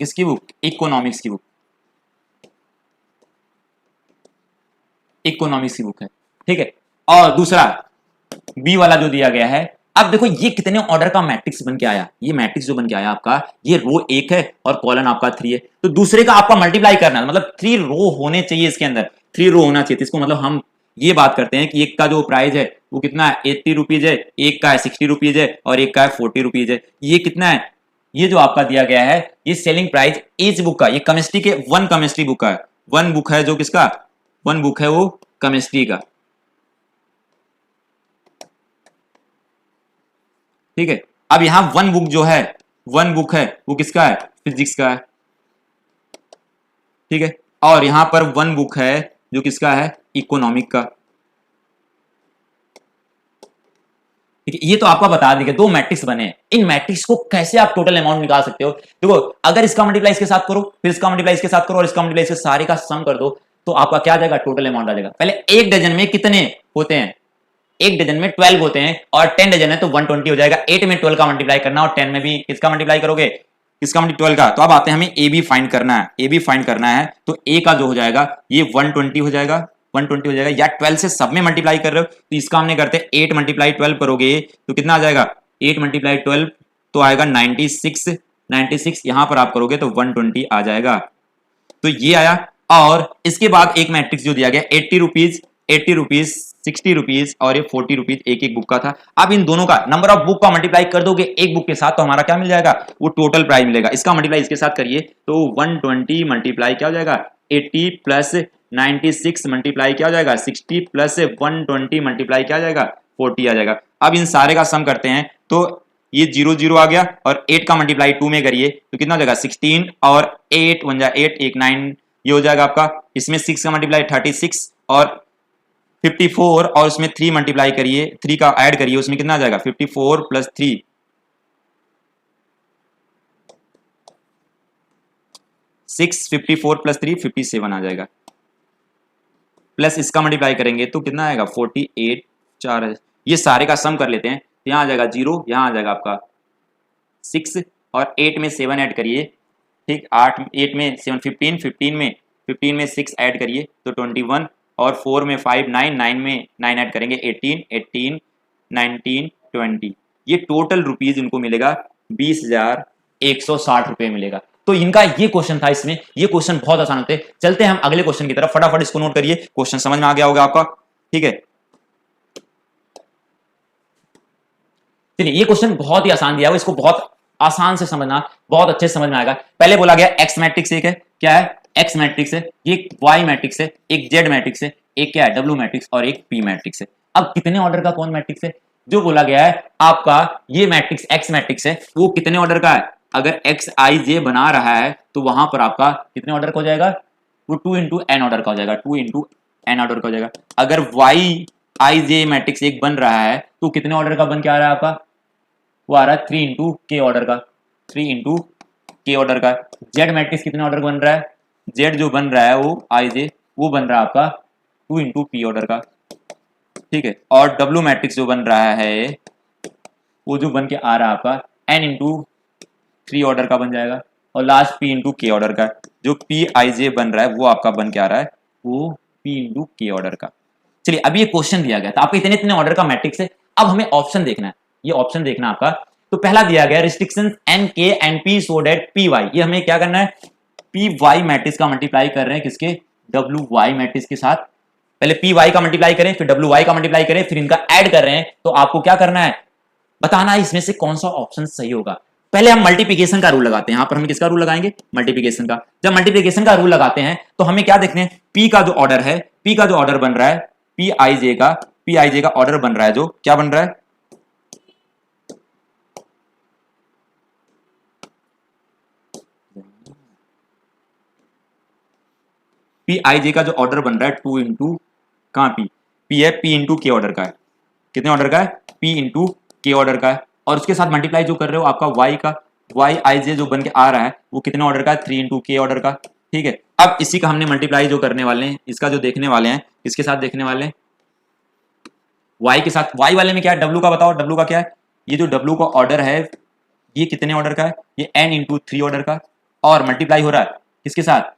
किसकी बुक, इकोनॉमिक्स की बुक, इकोनॉमिक्स की बुक है। ठीक है, और दूसरा बी वाला जो दिया गया है, अब देखो ये कितने ऑर्डर का मैट्रिक्स बन के आया, ये मैट्रिक्स जो बन के आया आपका, ये रो 1 है और कॉलम आपका 3 है, तो दूसरे का आपका मल्टीप्लाई करना है, मतलब 3 रो होने चाहिए इसके अंदर, 3 रो होना चाहिए। तो इसको मतलब हम ये बात करते हैं कि एक का जो प्राइस है वो कितना है, 80 रुपीज है, एक का है 60 रुपीज है, और एक का है 40 रुपीज है। ये कितना है, ये जो आपका दिया गया है, ये सेलिंग प्राइस इस बुक का, ये केमिस्ट्री के वन केमिस्ट्री बुक का है, वन बुक है जो किसका, वन बुक है वो केमिस्ट्री का। ठीक है, अब यहां वन बुक जो है, वन बुक है वो किसका है, फिजिक्स का है। ठीक है, और यहां पर वन बुक है जो किसका है, इकोनॉमिक का। ठीक है, ये तो आपका बता देंगे, 2 मैट्रिक्स बने, इन मैट्रिक्स को कैसे आप टोटल अमाउंट निकाल सकते हो। देखो अगर इसका मल्टीप्लाई इसके साथ करो, फिर इसका मल्टीप्लाई इसके साथ करो, और इसका मल्टीप्लाई इसके सारे का सम कर दो, तो आपका क्या आ जाएगा, टोटल अमाउंट आ जाएगा। पहले एक डजन में कितने होते हैं, एक डजन में 12 होते हैं, और 10 डजन है तो 120 हो जाएगा। 8 में 12 का मल्टीप्लाई करना, और 10 में भी किसका मल्टीप्लाई करोगे, किसका मल्टीप्लाई 12 का। तो अब आते हैं हमें ए बी फाइंड करना है, ए बी फाइंड करना है, तो ए का जो हो जाएगा ये 120 हो जाएगा, 120 हो जाएगा, या 12 से सब में मल्टीप्लाई कर रहे हो तो इसका हमने करते हैं 8 मल्टीप्लाई 12 करोगे तो कितना आ जाएगा, 8 मल्टीप्लाई 12 तो आएगा 96, 96 यहां पर आप करोगे तो 120 आ जाएगा। तो ये आया, और इसके बाद एक मैट्रिक्स जो दिया गया 80 रुपीज, 80 रुपीज, 60 रुपीज और ये 40 रुपीज, एक एक बुक का था। अब इन दोनों का नंबर ऑफ बुक का मल्टीप्लाई कर दोगे एक बुक के साथ तो हमारा क्या मिल जाएगा, वो टोटल प्राइस मिलेगा। इसका मल्टीप्लाई इसके साथ करिए तो 120 मल्टीप्लाई क्या हो जाएगा, 80 प्लस 96 मल्टीप्लाई क्या हो जाएगा, 60 प्लस 120 मल्टीप्लाई क्या आ जाएगा, 40 आ जाएगा। अब इन सारे का सम करते हैं तो ये 0 0 आ गया, और 8 का मल्टीप्लाई 2 में करिए तो कितना हो जाएगा, 16 और 8 1 जा 8 1 9, ये हो जाएगा आपका। इसमें 6 का मल्टीप्लाई 36 और 54, और उसमें 3 मल्टीप्लाई करिए, 3 का ऐड करिए, उसमें कितना आ जाएगा, 54 प्लस 3 6, 54 प्लस 3 57 आ जाएगा, प्लस इसका मल्टीप्लाई करेंगे तो कितना आएगा 48 4। ये सारे का सम कर लेते हैं, यहाँ आ जाएगा 0, यहाँ आ जाएगा आपका 6 और 8 में 7 ऐड करिए, ठीक 8 में 7 15, 15 में 6 ऐड करिए तो 21, और 4 में 5 9, 9 में 9 ऐड करेंगे 18, 18 19 20। ये टोटल रुपीज इनको मिलेगा 20,160 रुपए मिलेगा। तो इनका ये क्वेश्चन था, इसमें ये क्वेश्चन बहुत आसान होते हैं। चलते हैं हम अगले क्वेश्चन की तरफ, फटाफट इसको नोट करिए, क्वेश्चन समझ में आ गया होगा आपका। ठीक है, चलिए ये क्वेश्चन बहुत ही आसान दिया हुआ, इसको बहुत आसान से समझना, बहुत अच्छे से समझ में आएगा। पहले बोला गया एक्स मैट्रिक्स एक है, क्या है, एक्स मैट्रिक्स है, ये वाई मैट्रिक्स है, एक जेड मैट्रिक्स है, एक क्या है डब्ल्यू मैट्रिक्स, और एक पी मैट्रिक्स है। अब कितने ऑर्डर का कौन मैट्रिक्स है, जो बोला गया है आपका ये मैट्रिक्स एक्स मैट्रिक्स है, वो कितने ऑर्डर का है। अगर एक्स आई जे बना रहा है तो वहां पर आपका कितने ऑर्डर का हो जाएगा, वो 2 इंटू एन ऑर्डर का हो जाएगा, 2 इंटू एन ऑर्डर का हो जाएगा। अगर वाई आई जे मैट्रिक्स एक बन रहा है तो कितने ऑर्डर का बन के आ रहा है आपका, वो आ रहा है 3 इंटू के ऑर्डर का, 3 इंटू के ऑर्डर का। जेड मैट्रिक्स कितने ऑर्डर का बन रहा है, जेड जो बन रहा है वो आई जे, वो बन रहा है आपका 2 इंटू पी ऑर्डर का। ठीक है, और डब्ल्यू मैट्रिक्स जो बन रहा है वो जो बन के आ रहा है आपका एन इंटू 3 ऑर्डर का बन जाएगा, और लास्ट पी इंटू के ऑर्डर का। जो पी आई जे बन रहा है वो आपका बन के आ रहा है वो पी इंटू के ऑर्डर का। चलिए अभी ये क्वेश्चन दिया गया था आपको, इतने इतने ऑर्डर का मैट्रिक्स है। अब हमें ऑप्शन देखना है, ये ऑप्शन देखना आपका। तो पहला दिया गया रिस्ट्रिक्शन एन के N P so that P Y, ये हमें क्या करना है, पी वाई मैट्रिक्स का मल्टीप्लाई कर रहे हैं किसके, डब्ल्यू वाई मैट्रिक्स के साथ। पहले पी वाई का मल्टीप्लाई करें, फिर डब्ल्यू वाई का मल्टीप्लाई करें, फिर इनका ऐड कर रहे हैं, तो आपको क्या करना है, बताना है इसमें से कौन सा ऑप्शन सही होगा। पहले हम मल्टीप्लिकेशन का रूल लगाते हैं। यहां पर हम किसका रूल लगाएंगे, मल्टीप्लिकेशन का। जब मल्टीप्लिकेशन का रूल लगाते हैं तो हमें क्या देखते हैं, पी का जो ऑर्डर है, पी का जो ऑर्डर बन रहा है, पी आई जे का ऑर्डर बन रहा है, जो क्या बन रहा है, पी आई जे का जो ऑर्डर बन रहा है 2 इंटू कहां पी है, पी इंटू के ऑर्डर का है। कितने ऑर्डर का है, पी इंटू के ऑर्डर का है। और उसके साथ मल्टीप्लाई जो कर रहे हो आपका वाई का, वाई आई जे जो बन के आ रहा है वो कितने ऑर्डर का है, 3 इंटू के ऑर्डर का। ठीक है, अब इसी का हमने मल्टीप्लाई जो करने वाले हैं, इसका जो देखने वाले हैं, इसके साथ देखने वाले हैं वाई के साथ। वाई वाले में क्या है, डब्ल्यू का बताओ, डब्ल्यू का क्या है, ये जो डब्ल्यू का ऑर्डर है ये कितने ऑर्डर का है, ये एन इंटू 3 ऑर्डर का, और मल्टीप्लाई हो रहा है किसके साथ,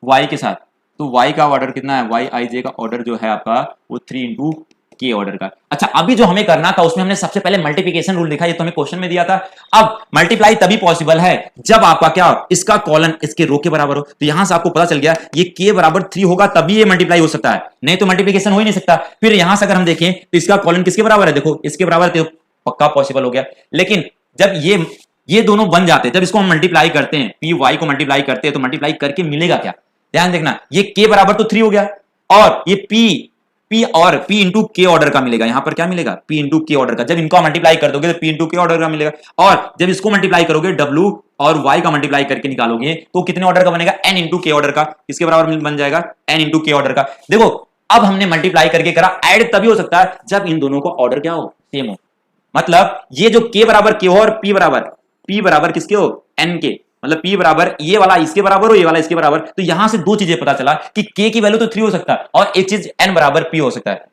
वाई के साथ। तो वाई का ऑर्डर कितना है, वाई आई जे का ऑर्डर जो है आपका वो 3 इंटू के ऑर्डर का। अच्छा, अभी जो हमें करना था उसमें हमने सबसे पहले मल्टीप्लिकेशन रूल देखा, ये तो हमें क्वेश्चन में दिया था। अब मल्टीप्लाई तभी पॉसिबल है जब आपका क्या, इसका कॉलन इसके रो के बराबर हो। तो यहां से आपको पता चल गया ये के बराबर 3 होगा तभी ये मल्टीप्लाई हो सकता है, नहीं तो मल्टीप्लिकेशन हो ही नहीं सकता। फिर यहां से अगर हम देखें तो इसका कॉलन किसके बराबर है, देखो इसके बराबर, तो पक्का पॉसिबल हो गया। लेकिन जब ये दोनों बन जाते हैं, जब इसको हम मल्टीप्लाई करते हैं, पी वाई को मल्टीप्लाई करते हैं, तो मल्टीप्लाई करके मिलेगा क्या, ध्यान देखना, ये के बराबर तो 3 हो गया, और ये पी और पी इंटू के ऑर्डर का मिलेगा। यहां पर क्या मिलेगा, पी इंटू के ऑर्डर का। जब इनको मल्टीप्लाई कर दोगे तो पी इंटू के ऑर्डर का मिलेगा, और जब इसको मल्टीप्लाई करोगे डब्ल्यू और वाई का मल्टीप्लाई करके निकालोगे तो कितने ऑर्डर का बनेगा, एन इंटू के ऑर्डर का। किसके बराबर बन जाएगा, एन इंटू के ऑर्डर का। देखो अब हमने मल्टीप्लाई करके करा, ऐड तभी हो सकता है जब इन दोनों को ऑर्डर क्या हो, सेम हो। मतलब ये जो के बराबर के हो और पी बराबर किसके हो, एन के, मतलब पी बराबर ये वाला इसके बराबर हो, ये वाला इसके बराबर। तो यहां से दो चीजें पता चला कि के की वैल्यू तो 3 हो सकता है और एक चीज एन बराबर पी हो सकता है।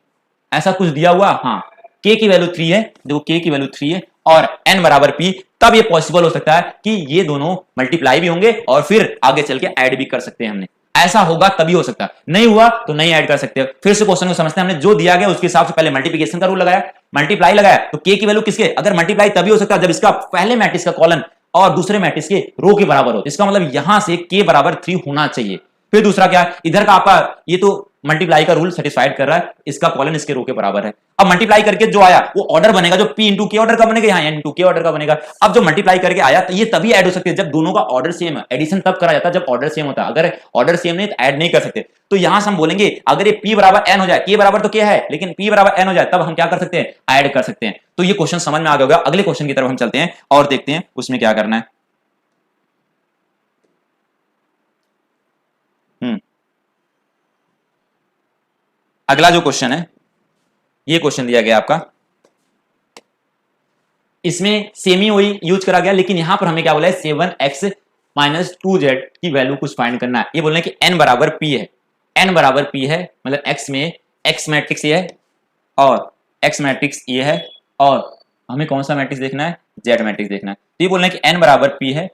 ऐसा कुछ दिया हुआ, हाँ, के की वैल्यू 3 है, देखो के की वैल्यू 3 है और एन बराबर पी, तब ये पॉसिबल हो सकता है कि ये दोनों मल्टीप्लाई भी होंगे और फिर आगे चल के ऐड भी कर सकते हैं हमने। ऐसा होगा तभी हो सकता है, नहीं हुआ तो नहीं ऐड कर सकते। फिर से क्वेश्चन को समझते हैं, हमने जो दिया गया उसके हिसाब से पहले मल्टीप्लिकेशन का रूल लगाया, मल्टीप्लाई लगाया, तो के की वैल्यू किसके, अगर मल्टीप्लाई तभी हो सकता है जब इसका पहले मैट्रिक्स का कॉलन और दूसरे मैट्रिक्स के रो के बराबर हो। इसका मतलब यहां से के बराबर 3 होना चाहिए। फिर दूसरा क्या है, इधर का आपका ये तो मल्टीप्लाई का रूल सेटिस्फाइड कर रहा है, इसका कॉलन इसके रो के बराबर है। अब मल्टीप्लाई करके जो आया वो ऑर्डर बनेगा, जो पी इंटू के ऑर्डर का बनेगा, यहाँ एन इंटू के ऑर्डर का बनेगा। अब जो मल्टीप्लाई करके आया तो ये तभी ऐड हो सकते हैं जब दोनों का ऑर्डर सेम है। एडिशन तब करा जाता है जब ऑर्डर सेम होता है, अगर ऑर्डर सेम नहीं तो ऐड नहीं कर सकते। तो यहां से हम बोलेंगे अगर ये पी बराबर एन हो जाए, के बराबर तो क्या है लेकिन पी बराबर एन हो जाए, तब हम क्या कर सकते हैं, ऐड कर सकते हैं। तो ये क्वेश्चन समझ में आ गया होगा। अगले क्वेश्चन की तरफ हम चलते हैं और देखते हैं उसमें क्या करना है। अगला जो क्वेश्चन है, ये क्वेश्चन दिया गया आपका, इसमें सेमी वही यूज करा गया, लेकिन यहां पर हमें क्या बोला है, 7x माइनस 2z की वैल्यू कुछ फाइंड करना है। ये बोल रहे हैं कि n बराबर p है, n बराबर p है, मतलब x में x मैट्रिक्स ये है और x मैट्रिक्स ये है, और हमें कौन सा मैट्रिक्स देखना है, z मैट्रिक्स देखना है। तो ये बोल रहे हैं कि n बराबर p है,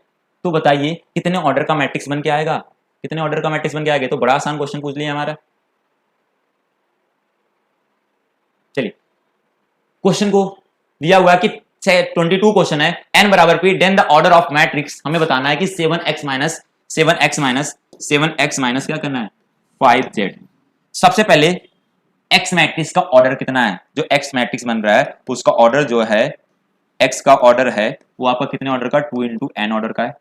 तो बताइए कितने ऑर्डर का मैट्रिक्स बन के आएगा, कितने ऑर्डर का मैट्रिक्स बन के आएगा। तो बड़ा आसान क्वेश्चन पूछ लिया हमारा। चलिए क्वेश्चन को दिया हुआ है कि 22 क्वेश्चन है, n बराबर p, then the order of matrix हमें बताना है कि 7x माइनस क्या करना है, 5z। सबसे पहले x मैट्रिक्स का ऑर्डर कितना है, जो x मैट्रिक्स बन रहा है उसका ऑर्डर जो है, x का ऑर्डर है वो आपका कितने ऑर्डर का, 2 इंटू n ऑर्डर का है,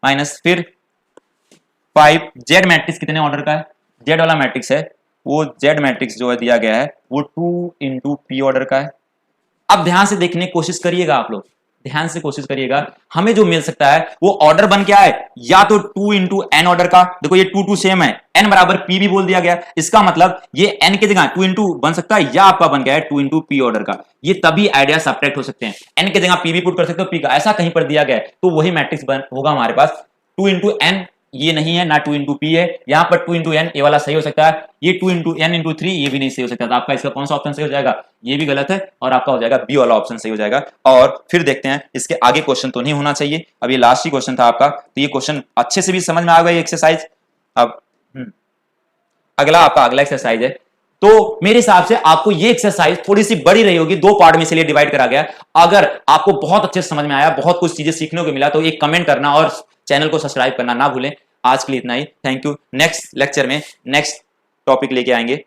माइनस फिर 5, z मैट्रिक्स कितने ऑर्डर का है, z वाला मैट्रिक्स है वो z मैट्रिक्स जो है दिया गया है वो 2 इंटू p ऑर्डर का है। अब ध्यान से देखने की कोशिश करिएगा, आप लोग ध्यान से कोशिश करिएगा, हमें जो मिल सकता है वो ऑर्डर बन के आए या तो 2 इंटू एन ऑर्डर का, देखो ये 2 सेम है, n बराबर p भी बोल दिया गया, इसका मतलब ये n की जगह 2 इंटू बन सकता है, या आपका बन गया है 2 इंटू p ऑर्डर का। ये तभी आइडिया सब्ट्रैक्ट हो सकते हैं, n की जगह p भी पुट कर सकते हो, p का ऐसा कहीं पर दिया गया है तो वही मैट्रिक्स होगा हमारे पास। 2 इंटू एन ये नहीं है ना, 2 इंटू पी है, यहां पर 2 इंटू एन ये वाला सही हो सकता है, ये 2 इंटू एन इंटू 3 ये भी नहीं सही हो सकता। तो आपका इसका कौन सा ऑप्शन सही हो जाएगा, ये भी गलत है, और आपका हो जाएगा बी वाला ऑप्शन सही हो जाएगा। और फिर देखते हैं इसके आगे क्वेश्चन तो नहीं होना चाहिए, अब ये लास्ट ही क्वेश्चन था आपका, तो ये क्वेश्चन अच्छे से भी समझ में आ गया एक्सरसाइज। अब अगला आपका अगला एक्सरसाइज है, तो मेरे हिसाब से आपको ये एक्सरसाइज थोड़ी सी बड़ी रही होगी, 2 पार्ट में इसलिए डिवाइड करा गया। अगर आपको बहुत अच्छे से समझ में आया, बहुत कुछ चीजें सीखने को मिला, तो एक कमेंट करना और चैनल को सब्सक्राइब करना ना भूलें। आज के लिए इतना ही। Thank you. नेक्स्ट लेक्चर में नेक्स्ट टॉपिक लेके आएंगे।